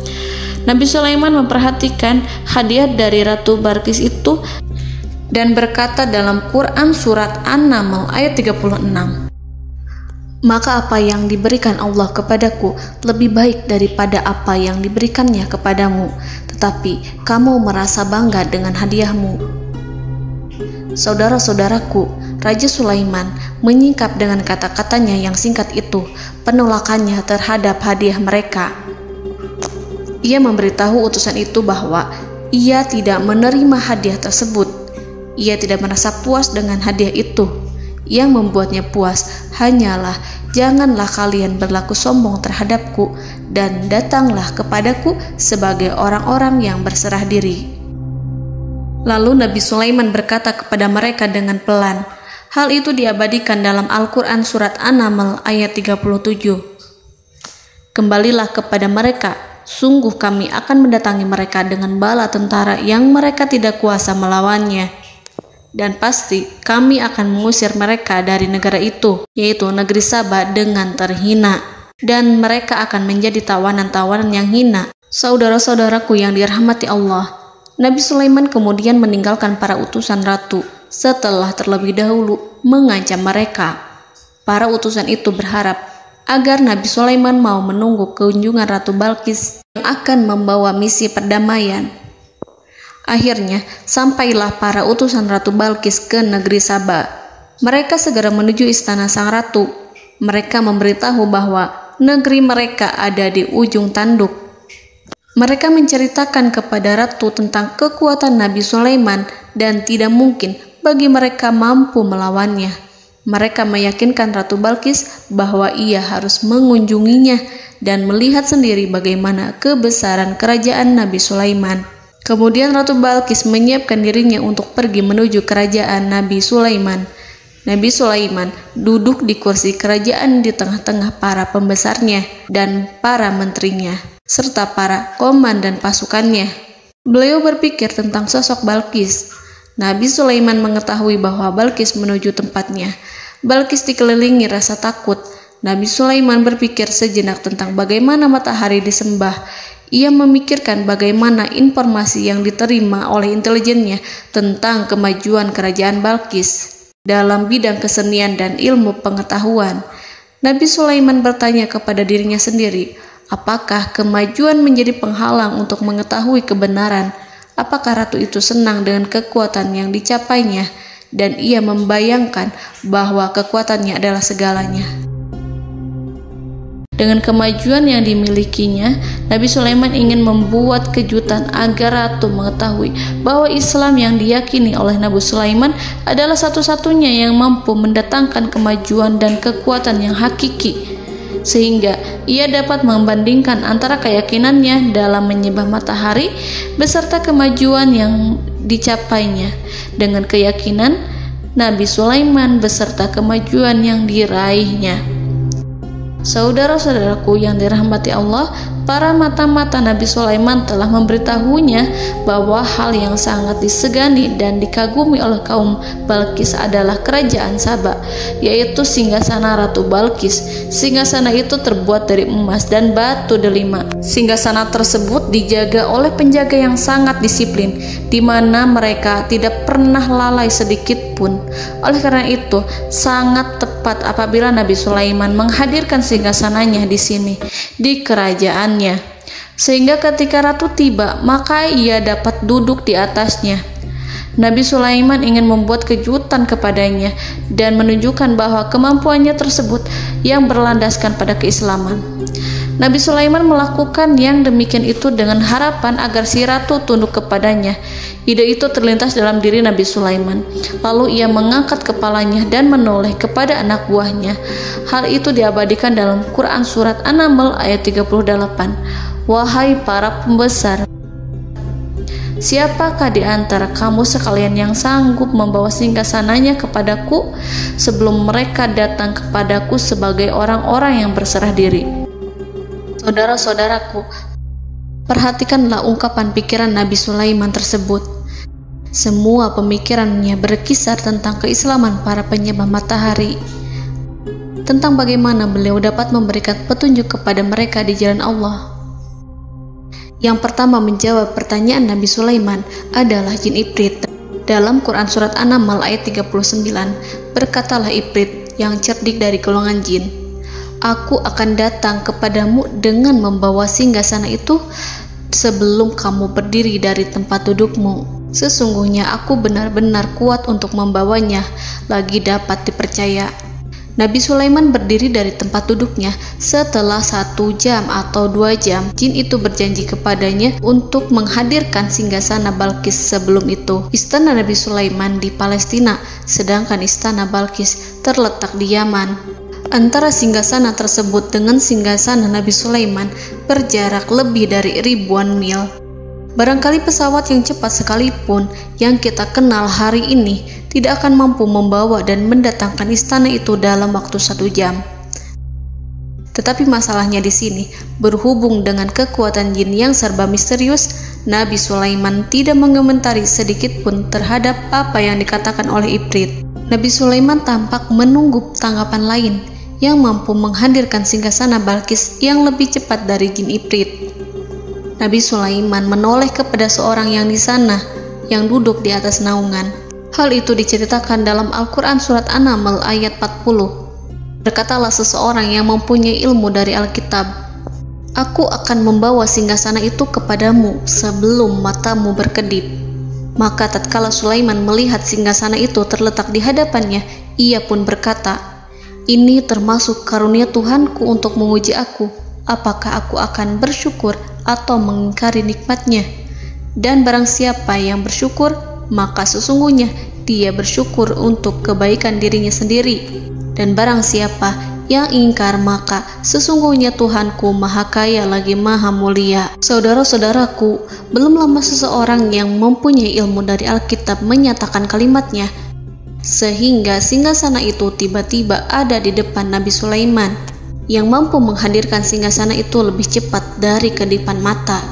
Speaker 2: Nabi Sulaiman memperhatikan hadiah dari Ratu Balqis itu dan berkata dalam Quran surat An-Naml ayat 36, "Maka apa yang diberikan Allah kepadaku lebih baik daripada apa yang diberikannya kepadamu, tetapi kamu merasa bangga dengan hadiahmu." Saudara-saudaraku, Raja Sulaiman menyingkap dengan kata-katanya yang singkat itu penolakannya terhadap hadiah mereka. Ia memberitahu utusan itu bahwa ia tidak menerima hadiah tersebut. Ia tidak merasa puas dengan hadiah itu. Yang membuatnya puas hanyalah, janganlah kalian berlaku sombong terhadapku dan datanglah kepadaku sebagai orang-orang yang berserah diri. Lalu Nabi Sulaiman berkata kepada mereka dengan pelan. Hal itu diabadikan dalam Al-Quran surat An-Naml ayat 37. "Kembalilah kepada mereka, sungguh kami akan mendatangi mereka dengan bala tentara yang mereka tidak kuasa melawannya. Dan pasti kami akan mengusir mereka dari negara itu, yaitu negeri Saba, dengan terhina. Dan mereka akan menjadi tawanan-tawanan yang hina." Saudara-saudaraku yang dirahmati Allah, Nabi Sulaiman kemudian meninggalkan para utusan ratu setelah terlebih dahulu mengancam mereka. Para utusan itu berharap agar Nabi Sulaiman mau menunggu kunjungan Ratu Balqis yang akan membawa misi perdamaian. Akhirnya, sampailah para utusan Ratu Balqis ke negeri Saba. Mereka segera menuju istana sang ratu. Mereka memberitahu bahwa negeri mereka ada di ujung tanduk. Mereka menceritakan kepada ratu tentang kekuatan Nabi Sulaiman dan tidak mungkin bagi mereka mampu melawannya. Mereka meyakinkan Ratu Balqis bahwa ia harus mengunjunginya dan melihat sendiri bagaimana kebesaran kerajaan Nabi Sulaiman. Kemudian Ratu Balqis menyiapkan dirinya untuk pergi menuju kerajaan Nabi Sulaiman. Nabi Sulaiman duduk di kursi kerajaan di tengah-tengah para pembesarnya dan para menterinya, serta para komandan pasukannya. Beliau berpikir tentang sosok Balqis. Nabi Sulaiman mengetahui bahwa Balqis menuju tempatnya. Balqis dikelilingi rasa takut. Nabi Sulaiman berpikir sejenak tentang bagaimana matahari disembah. Ia memikirkan bagaimana informasi yang diterima oleh intelijennya tentang kemajuan kerajaan Balqis dalam bidang kesenian dan ilmu pengetahuan. Nabi Sulaiman bertanya kepada dirinya sendiri, apakah kemajuan menjadi penghalang untuk mengetahui kebenaran? Apakah ratu itu senang dengan kekuatan yang dicapainya? Dan ia membayangkan bahwa kekuatannya adalah segalanya. Dengan kemajuan yang dimilikinya, Nabi Sulaiman ingin membuat kejutan agar ratu mengetahui bahwa Islam yang diyakini oleh Nabi Sulaiman adalah satu-satunya yang mampu mendatangkan kemajuan dan kekuatan yang hakiki, sehingga ia dapat membandingkan antara keyakinannya dalam menyembah matahari beserta kemajuan yang dicapainya dengan keyakinan Nabi Sulaiman beserta kemajuan yang diraihnya. Saudara-saudaraku yang dirahmati Allah, para mata-mata Nabi Sulaiman telah memberitahunya bahwa hal yang sangat disegani dan dikagumi oleh kaum Balqis adalah kerajaan Saba, yaitu singgasana Ratu Balqis. Singgasana itu terbuat dari emas dan batu delima. Singgasana tersebut dijaga oleh penjaga yang sangat disiplin, di mana mereka tidak pernah lalai sedikit pun. Oleh karena itu, sangat tepat apabila Nabi Sulaiman menghadirkan singgasananya di sini, di kerajaannya. sehingga ketika ratu tiba, maka ia dapat duduk di atasnya. Nabi Sulaiman ingin membuat kejutan kepadanya dan menunjukkan bahwa kemampuannya tersebut yang berlandaskan pada keislaman. Nabi Sulaiman melakukan yang demikian itu dengan harapan agar si ratu tunduk kepadanya. Ide itu terlintas dalam diri Nabi Sulaiman. Lalu ia mengangkat kepalanya dan menoleh kepada anak buahnya. Hal itu diabadikan dalam Quran Surat An-Naml ayat 38. Wahai para pembesar, siapakah di antara kamu sekalian yang sanggup membawa singgasananya kepadaku sebelum mereka datang kepadaku sebagai orang-orang yang berserah diri? Saudara-saudaraku, perhatikanlah ungkapan pikiran Nabi Sulaiman tersebut. Semua pemikirannya berkisar tentang keislaman para penyembah matahari, tentang bagaimana beliau dapat memberikan petunjuk kepada mereka di jalan Allah. Yang pertama menjawab pertanyaan Nabi Sulaiman adalah jin Ifrit. Dalam Quran Surat An-Naml ayat 39, berkatalah Ifrit yang cerdik dari golongan jin, "Aku akan datang kepadamu dengan membawa singgasana itu sebelum kamu berdiri dari tempat dudukmu. Sesungguhnya aku benar-benar kuat untuk membawanya, lagi dapat dipercaya." Nabi Sulaiman berdiri dari tempat duduknya. Setelah 1 jam atau 2 jam, jin itu berjanji kepadanya untuk menghadirkan singgasana Balkis. Sebelum itu, istana Nabi Sulaiman di Palestina, sedangkan istana Balkis terletak di Yaman. Antara singgasana tersebut dengan singgasana Nabi Sulaiman berjarak lebih dari ribuan mil. Barangkali pesawat yang cepat sekalipun yang kita kenal hari ini tidak akan mampu membawa dan mendatangkan istana itu dalam waktu 1 jam. Tetapi masalahnya di sini, berhubung dengan kekuatan jin yang serba misterius, Nabi Sulaiman tidak mengomentari sedikit pun terhadap apa yang dikatakan oleh Ifrit. Nabi Sulaiman tampak menunggu tanggapan lain yang mampu menghadirkan singgasana Balkis yang lebih cepat dari jin Ifrit. Nabi Sulaiman menoleh kepada seorang yang di sana, yang duduk di atas naungan. Hal itu diceritakan dalam Al-Quran Surat An-Naml ayat 40. Berkatalah seseorang yang mempunyai ilmu dari Alkitab, "Aku akan membawa singgasana itu kepadamu sebelum matamu berkedip." Maka tatkala Sulaiman melihat singgasana itu terletak di hadapannya, ia pun berkata, "Ini termasuk karunia Tuhanku untuk menguji aku. Apakah aku akan bersyukur atau mengingkari nikmatnya? Dan barang siapa yang bersyukur, maka sesungguhnya dia bersyukur untuk kebaikan dirinya sendiri. Dan barang siapa yang ingkar, maka sesungguhnya Tuhanku maha kaya lagi maha mulia." Saudara-saudaraku, belum lama seseorang yang mempunyai ilmu dari Alkitab menyatakan kalimatnya, sehingga singgasana itu tiba-tiba ada di depan Nabi Sulaiman, yang mampu menghadirkan singgasana itu lebih cepat dari kedipan mata.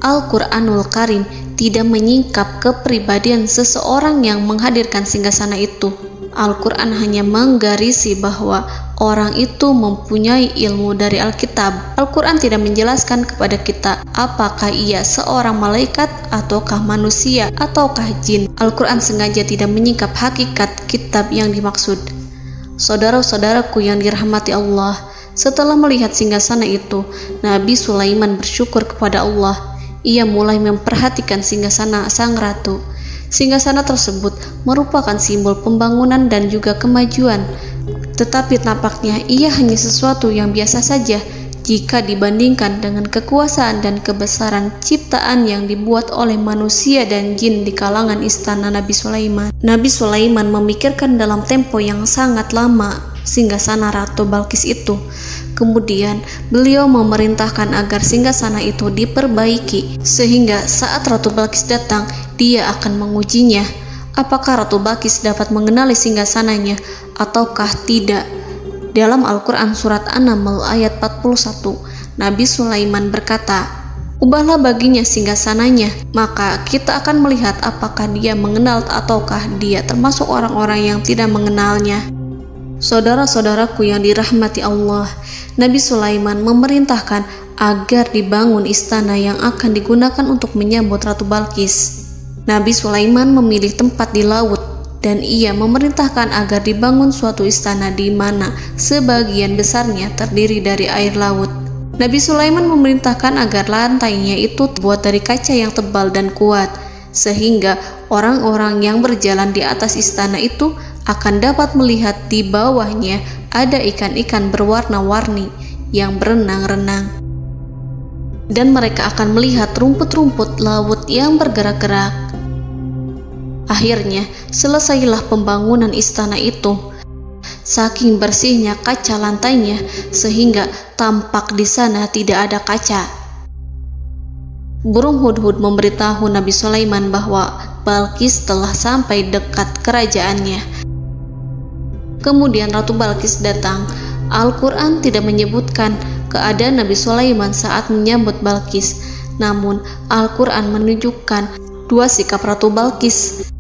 Speaker 2: Al-Quranul Karim tidak menyingkap kepribadian seseorang yang menghadirkan singgasana itu. Al-Quran hanya menggarisi bahwa orang itu mempunyai ilmu dari Alkitab. Al-Quran tidak menjelaskan kepada kita apakah ia seorang malaikat ataukah manusia ataukah jin. Al-Quran sengaja tidak menyingkap hakikat kitab yang dimaksud. Saudara-saudaraku yang dirahmati Allah, setelah melihat singgasana itu, Nabi Sulaiman bersyukur kepada Allah. Ia mulai memperhatikan singgasana sang ratu. Singgasana tersebut merupakan simbol pembangunan dan juga kemajuan, tetapi tampaknya ia hanya sesuatu yang biasa saja jika dibandingkan dengan kekuasaan dan kebesaran ciptaan yang dibuat oleh manusia dan jin di kalangan istana Nabi Sulaiman. Nabi Sulaiman memikirkan dalam tempo yang sangat lama singgasana Ratu Balkis itu. Kemudian beliau memerintahkan agar singgasana itu diperbaiki, sehingga saat Ratu Balkis datang, dia akan mengujinya. Apakah Ratu Balkis dapat mengenali singgasananya ataukah tidak? Dalam Al-Quran Surat An-Naml ayat 41, Nabi Sulaiman berkata, "Ubahlah baginya singgasananya, maka kita akan melihat apakah dia mengenal ataukah dia termasuk orang-orang yang tidak mengenalnya." Saudara-saudaraku yang dirahmati Allah, Nabi Sulaiman memerintahkan agar dibangun istana yang akan digunakan untuk menyambut Ratu Balkis. Nabi Sulaiman memilih tempat di laut, dan ia memerintahkan agar dibangun suatu istana di mana sebagian besarnya terdiri dari air laut. Nabi Sulaiman memerintahkan agar lantainya itu terbuat dari kaca yang tebal dan kuat, sehingga orang-orang yang berjalan di atas istana itu akan dapat melihat di bawahnya ada ikan-ikan berwarna-warni yang berenang-renang. Dan mereka akan melihat rumput-rumput laut yang bergerak-gerak. Akhirnya, selesailah pembangunan istana itu. Saking bersihnya kaca lantainya, sehingga tampak di sana tidak ada kaca. Burung hudhud memberitahu Nabi Sulaiman bahwa Balqis telah sampai dekat kerajaannya. Kemudian Ratu Balqis datang. Al-Quran tidak menyebutkan keadaan Nabi Sulaiman saat menyambut Balqis, namun Al-Quran menunjukkan dua sikap Ratu Balqis.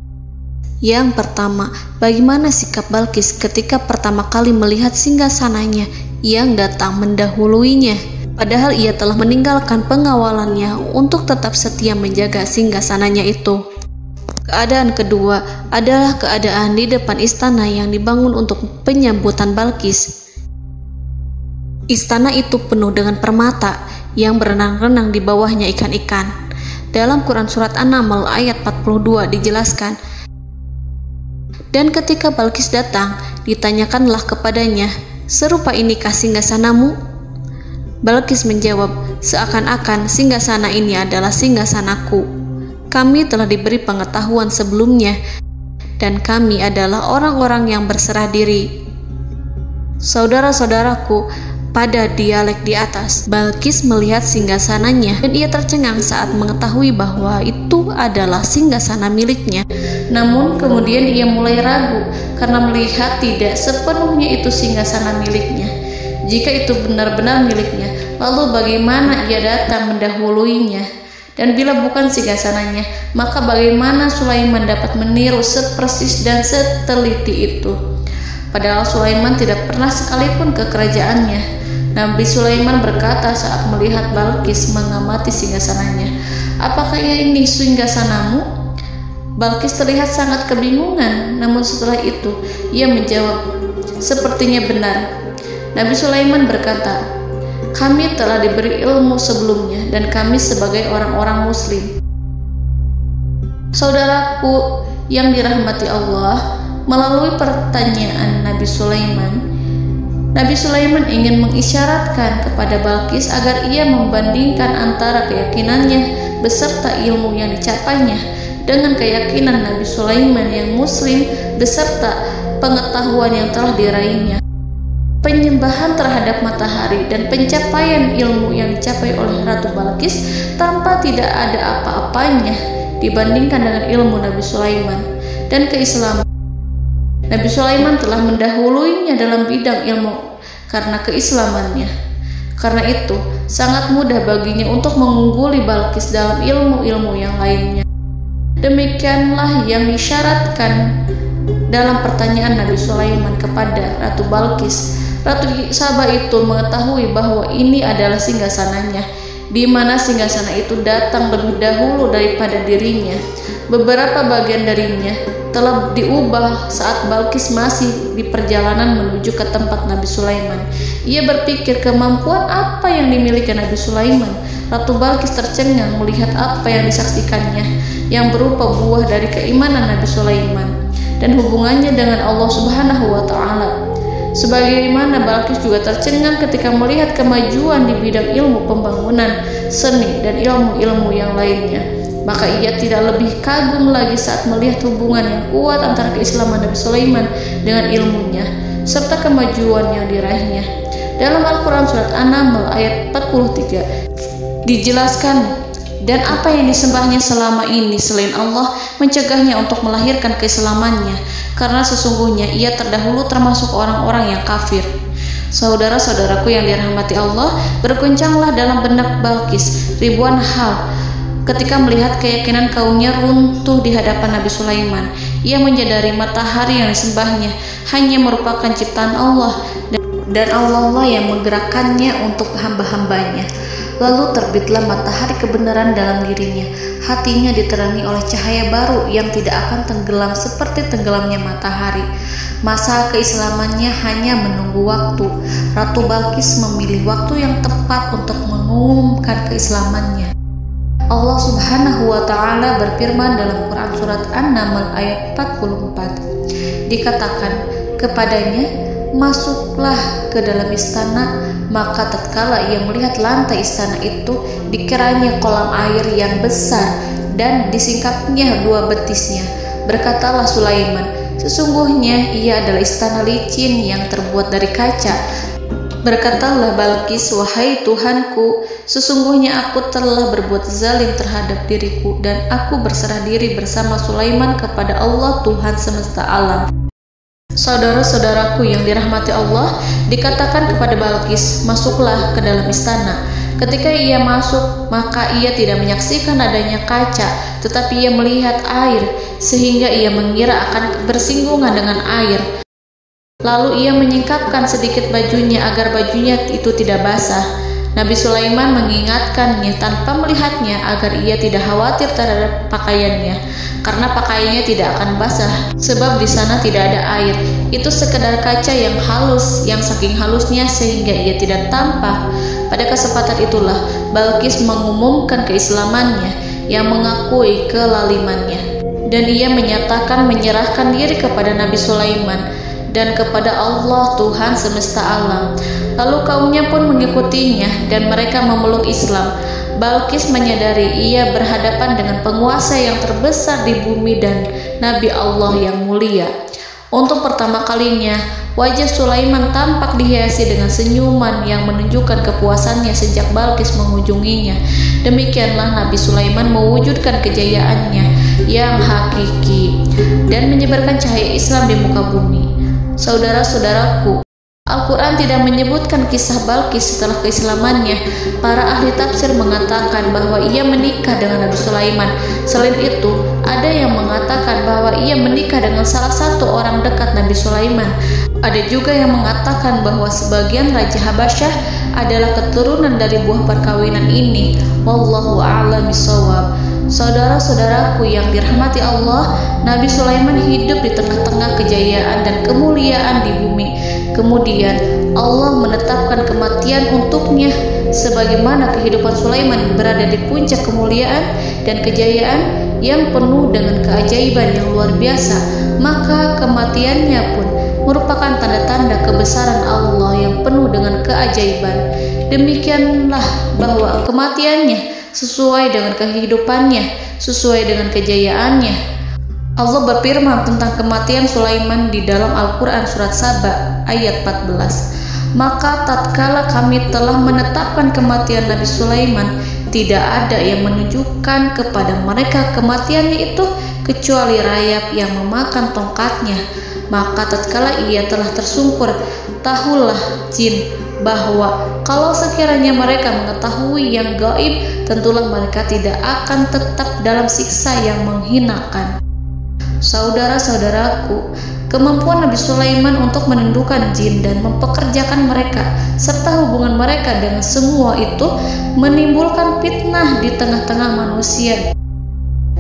Speaker 2: Yang pertama, bagaimana sikap Balqis ketika pertama kali melihat singgasananya yang datang mendahuluinya, padahal ia telah meninggalkan pengawalannya untuk tetap setia menjaga singgasananya itu. Keadaan kedua adalah keadaan di depan istana yang dibangun untuk penyambutan Balqis. Istana itu penuh dengan permata yang berenang-renang di bawahnya ikan-ikan. Dalam Quran Surat An-Naml ayat 42 dijelaskan, dan ketika Balqis datang, ditanyakanlah kepadanya, "Serupa inikah singgasanamu?" Balqis menjawab, "Seakan-akan singgasana ini adalah singgasanaku. Kami telah diberi pengetahuan sebelumnya, dan kami adalah orang-orang yang berserah diri." Saudara-saudaraku, pada dialek di atas, Balqis melihat singgasananya dan ia tercengang saat mengetahui bahwa itu adalah singgasana miliknya. Namun kemudian ia mulai ragu karena melihat tidak sepenuhnya itu singgasana miliknya. Jika itu benar-benar miliknya, lalu bagaimana ia datang mendahuluinya? Dan bila bukan singgasananya, maka bagaimana Sulaiman dapat meniru sepersis dan seteliti itu? Padahal Sulaiman tidak pernah sekalipun ke kerajaannya. Nabi Sulaiman berkata saat melihat Balqis mengamati singgasananya, "Apakah ini singgasanamu?" Balqis terlihat sangat kebingungan, namun setelah itu ia menjawab, "Sepertinya benar." Nabi Sulaiman berkata, "Kami telah diberi ilmu sebelumnya dan kami sebagai orang-orang muslim." Saudaraku yang dirahmati Allah, melalui pertanyaan Nabi Sulaiman ingin mengisyaratkan kepada Balqis agar ia membandingkan antara keyakinannya beserta ilmu yang dicapainya dengan keyakinan Nabi Sulaiman yang muslim beserta pengetahuan yang telah diraihnya. Penyembahan terhadap matahari dan pencapaian ilmu yang dicapai oleh Ratu Balqis tanpa tidak ada apa-apanya dibandingkan dengan ilmu Nabi Sulaiman dan keislaman. Nabi Sulaiman telah mendahuluinya dalam bidang ilmu karena keislamannya. Karena itu, sangat mudah baginya untuk mengungguli Balqis dalam ilmu-ilmu yang lainnya. Demikianlah yang disyaratkan dalam pertanyaan Nabi Sulaiman kepada Ratu Balqis. Ratu Saba itu mengetahui bahwa ini adalah singgasananya, di mana singgasana itu datang lebih dahulu daripada dirinya. Beberapa bagian darinya telah diubah saat Balqis masih di perjalanan menuju ke tempat Nabi Sulaiman. Ia berpikir kemampuan apa yang dimiliki Nabi Sulaiman. Ratu Balqis tercengang melihat apa yang disaksikannya, yang berupa buah dari keimanan Nabi Sulaiman dan hubungannya dengan Allah Subhanahu wa Ta'ala. Sebagaimana Balqis juga tercengang ketika melihat kemajuan di bidang ilmu pembangunan, seni, dan ilmu-ilmu yang lainnya. Maka ia tidak lebih kagum lagi saat melihat hubungan yang kuat antara keislaman Nabi Sulaiman dengan ilmunya serta kemajuan yang diraihnya. Dalam Al-Quran Surat An-Naml ayat 43 dijelaskan, dan apa yang disembahnya selama ini selain Allah mencegahnya untuk melahirkan keislamannya, karena sesungguhnya ia terdahulu termasuk orang-orang yang kafir. Saudara-saudaraku yang dirahmati Allah, berguncanglah dalam benak Balqis ribuan hal ketika melihat keyakinan kaumnya runtuh di hadapan Nabi Sulaiman. Ia menyadari matahari yang disembahnya hanya merupakan ciptaan Allah, dan Allah lah yang menggerakkannya untuk hamba-hambanya. Lalu terbitlah matahari kebenaran dalam dirinya. Hatinya diterangi oleh cahaya baru yang tidak akan tenggelam seperti tenggelamnya matahari. Masa keislamannya hanya menunggu waktu. Ratu Balqis memilih waktu yang tepat untuk mengumumkan keislamannya. Allah Subhanahu wa Ta'ala berfirman dalam Quran Surat An-Naml ayat 44. Dikatakan kepadanya, masuklah ke dalam istana. Maka tatkala ia melihat lantai istana itu, dikiranya kolam air yang besar dan disingkapnya 2 betisnya. Berkatalah Sulaiman, sesungguhnya ia adalah istana licin yang terbuat dari kaca. Berkatalah Balqis, wahai Tuhanku, sesungguhnya aku telah berbuat zalim terhadap diriku dan aku berserah diri bersama Sulaiman kepada Allah Tuhan semesta alam. Saudara-saudaraku yang dirahmati Allah, dikatakan kepada Balqis, masuklah ke dalam istana. Ketika ia masuk, maka ia tidak menyaksikan adanya kaca, tetapi ia melihat air, sehingga ia mengira akan bersinggungan dengan air. Lalu ia menyingkapkan sedikit bajunya agar bajunya itu tidak basah. Nabi Sulaiman mengingatkannya tanpa melihatnya agar ia tidak khawatir terhadap pakaiannya, karena pakaiannya tidak akan basah sebab di sana tidak ada air. Itu sekedar kaca yang halus, yang saking halusnya sehingga ia tidak tampak. Pada kesempatan itulah Balqis mengumumkan keislamannya yang mengakui kelalimannya, dan ia menyatakan menyerahkan diri kepada Nabi Sulaiman dan kepada Allah Tuhan semesta alam. Lalu kaumnya pun mengikutinya dan mereka memeluk Islam. Balqis menyadari ia berhadapan dengan penguasa yang terbesar di bumi dan Nabi Allah yang mulia. Untuk pertama kalinya, wajah Sulaiman tampak dihiasi dengan senyuman yang menunjukkan kepuasannya sejak Balqis mengunjunginya. Demikianlah Nabi Sulaiman mewujudkan kejayaannya yang hakiki dan menyebarkan cahaya Islam di muka bumi. Saudara-saudaraku, Al-Quran tidak menyebutkan kisah Balqis setelah keislamannya. Para ahli tafsir mengatakan bahwa ia menikah dengan Nabi Sulaiman. Selain itu, ada yang mengatakan bahwa ia menikah dengan salah satu orang dekat Nabi Sulaiman. Ada juga yang mengatakan bahwa sebagian Raja Habasyah adalah keturunan dari buah perkawinan ini. Wallahu a'lam bishawab. Saudara-saudaraku yang dirahmati Allah, Nabi Sulaiman hidup di tengah-tengah kejayaan dan kemuliaan di bumi. Kemudian Allah menetapkan kematian untuknya, sebagaimana kehidupan Sulaiman berada di puncak kemuliaan dan kejayaan yang penuh dengan keajaiban yang luar biasa, maka kematiannya pun merupakan tanda-tanda kebesaran Allah yang penuh dengan keajaiban. Demikianlah bahwa kematiannya sesuai dengan kehidupannya, sesuai dengan kejayaannya. Allah berfirman tentang kematian Sulaiman di dalam Al-Quran Surat Saba ayat 14. Maka tatkala kami telah menetapkan kematian Nabi Sulaiman, tidak ada yang menunjukkan kepada mereka kematiannya itu kecuali rayap yang memakan tongkatnya. Maka tatkala ia telah tersungkur, tahulah jin bahwa kalau sekiranya mereka mengetahui yang gaib, tentulah mereka tidak akan tetap dalam siksa yang menghinakan. Saudara-saudaraku, kemampuan Nabi Sulaiman untuk menundukkan jin dan mempekerjakan mereka serta hubungan mereka dengan semua itu menimbulkan fitnah di tengah-tengah manusia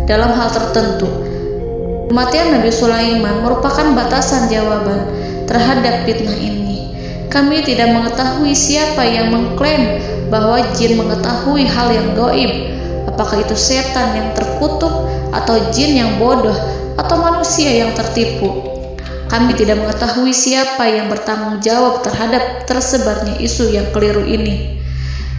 Speaker 2: dalam hal tertentu. Kematian Nabi Sulaiman merupakan batasan jawaban terhadap fitnah ini. Kami tidak mengetahui siapa yang mengklaim bahwa jin mengetahui hal yang gaib. Apakah itu setan yang terkutuk, atau jin yang bodoh, atau manusia yang tertipu? Kami tidak mengetahui siapa yang bertanggung jawab terhadap tersebarnya isu yang keliru ini.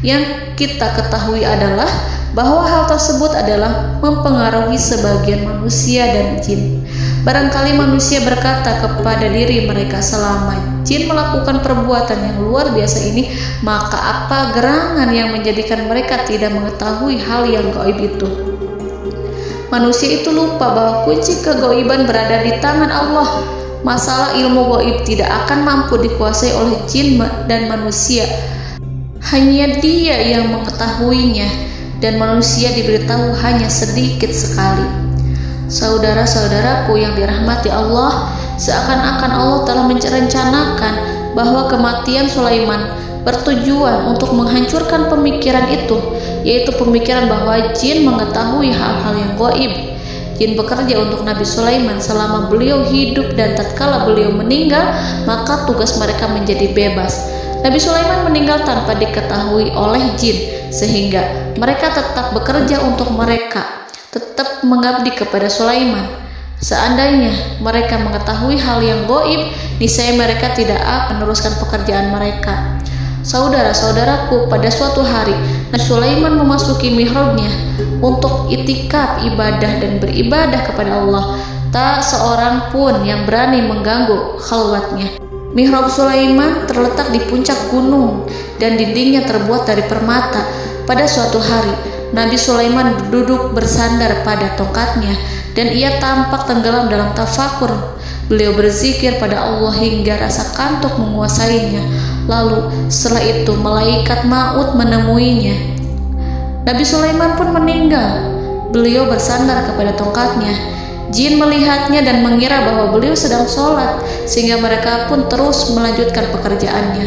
Speaker 2: Yang kita ketahui adalah bahwa hal tersebut adalah mempengaruhi sebagian manusia dan jin. Barangkali manusia berkata kepada diri mereka, selama jin melakukan perbuatan yang luar biasa ini, maka apa gerangan yang menjadikan mereka tidak mengetahui hal yang gaib itu? Manusia itu lupa bahwa kunci kegaiban berada di tangan Allah. Masalah ilmu gaib tidak akan mampu dikuasai oleh jin dan manusia. Hanya Dia yang mengetahuinya, dan manusia diberitahu hanya sedikit sekali. Saudara-saudaraku yang dirahmati Allah, seakan-akan Allah telah merencanakan bahwa kematian Sulaiman bertujuan untuk menghancurkan pemikiran itu, yaitu pemikiran bahwa jin mengetahui hal-hal yang gaib. Jin bekerja untuk Nabi Sulaiman selama beliau hidup, dan tatkala beliau meninggal, maka tugas mereka menjadi bebas. Nabi Sulaiman meninggal tanpa diketahui oleh jin, sehingga mereka tetap bekerja untuk mereka, tetap mengabdi kepada Sulaiman. Seandainya mereka mengetahui hal yang gaib, niscaya mereka tidak akan meneruskan pekerjaan mereka. Saudara-saudaraku, pada suatu hari Nabi Sulaiman memasuki mihrabnya untuk itikaf ibadah dan beribadah kepada Allah. Tak seorang pun yang berani mengganggu khalwatnya. Mihrab Sulaiman terletak di puncak gunung dan dindingnya terbuat dari permata. Pada suatu hari, Nabi Sulaiman duduk bersandar pada tongkatnya dan ia tampak tenggelam dalam tafakur. Beliau berzikir pada Allah hingga rasa kantuk menguasainya. Lalu setelah itu malaikat maut menemuinya. Nabi Sulaiman pun meninggal. Beliau bersandar kepada tongkatnya. Jin melihatnya dan mengira bahwa beliau sedang sholat, sehingga mereka pun terus melanjutkan pekerjaannya.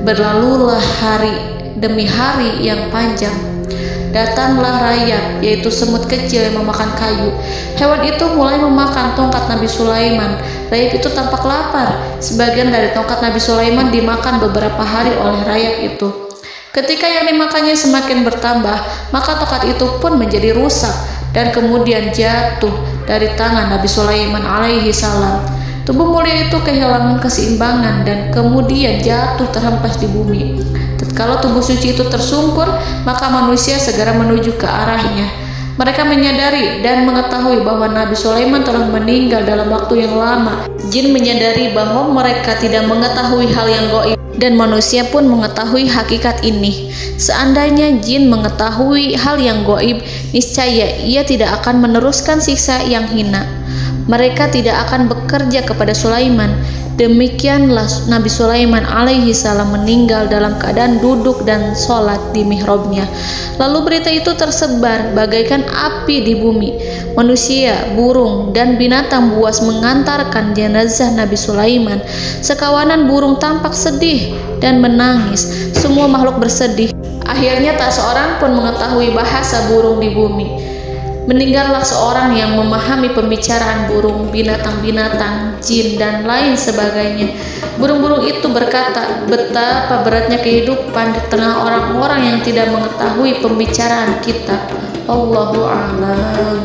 Speaker 2: Berlalulah hari demi hari yang panjang. Datanglah rayap, yaitu semut kecil yang memakan kayu. Hewan itu mulai memakan tongkat Nabi Sulaiman. Rayap itu tampak lapar. Sebagian dari tongkat Nabi Sulaiman dimakan beberapa hari oleh rayap itu. Ketika yang dimakannya semakin bertambah, maka tongkat itu pun menjadi rusak dan kemudian jatuh dari tangan Nabi Sulaiman alaihi salam. Tubuh mulia itu kehilangan keseimbangan dan kemudian jatuh terhempas di bumi. Tatkala tubuh suci itu tersungkur, maka manusia segera menuju ke arahnya. Mereka menyadari dan mengetahui bahwa Nabi Sulaiman telah meninggal dalam waktu yang lama. Jin menyadari bahwa mereka tidak mengetahui hal yang gaib, dan manusia pun mengetahui hakikat ini. Seandainya jin mengetahui hal yang gaib, niscaya ia tidak akan meneruskan siksa yang hina. Mereka tidak akan bekerja kepada Sulaiman. Demikianlah Nabi Sulaiman alaihi salam meninggal dalam keadaan duduk dan sholat di mihrabnya. Lalu berita itu tersebar bagaikan api di bumi. Manusia, burung, dan binatang buas mengantarkan jenazah Nabi Sulaiman. Sekawanan burung tampak sedih dan menangis. Semua makhluk bersedih. Akhirnya tak seorang pun mengetahui bahasa burung di bumi. Meninggallah seorang yang memahami pembicaraan burung, binatang-binatang, jin, dan lain sebagainya. Burung-burung itu berkata, betapa beratnya kehidupan di tengah orang-orang yang tidak mengetahui pembicaraan kita. Allahu a'lam.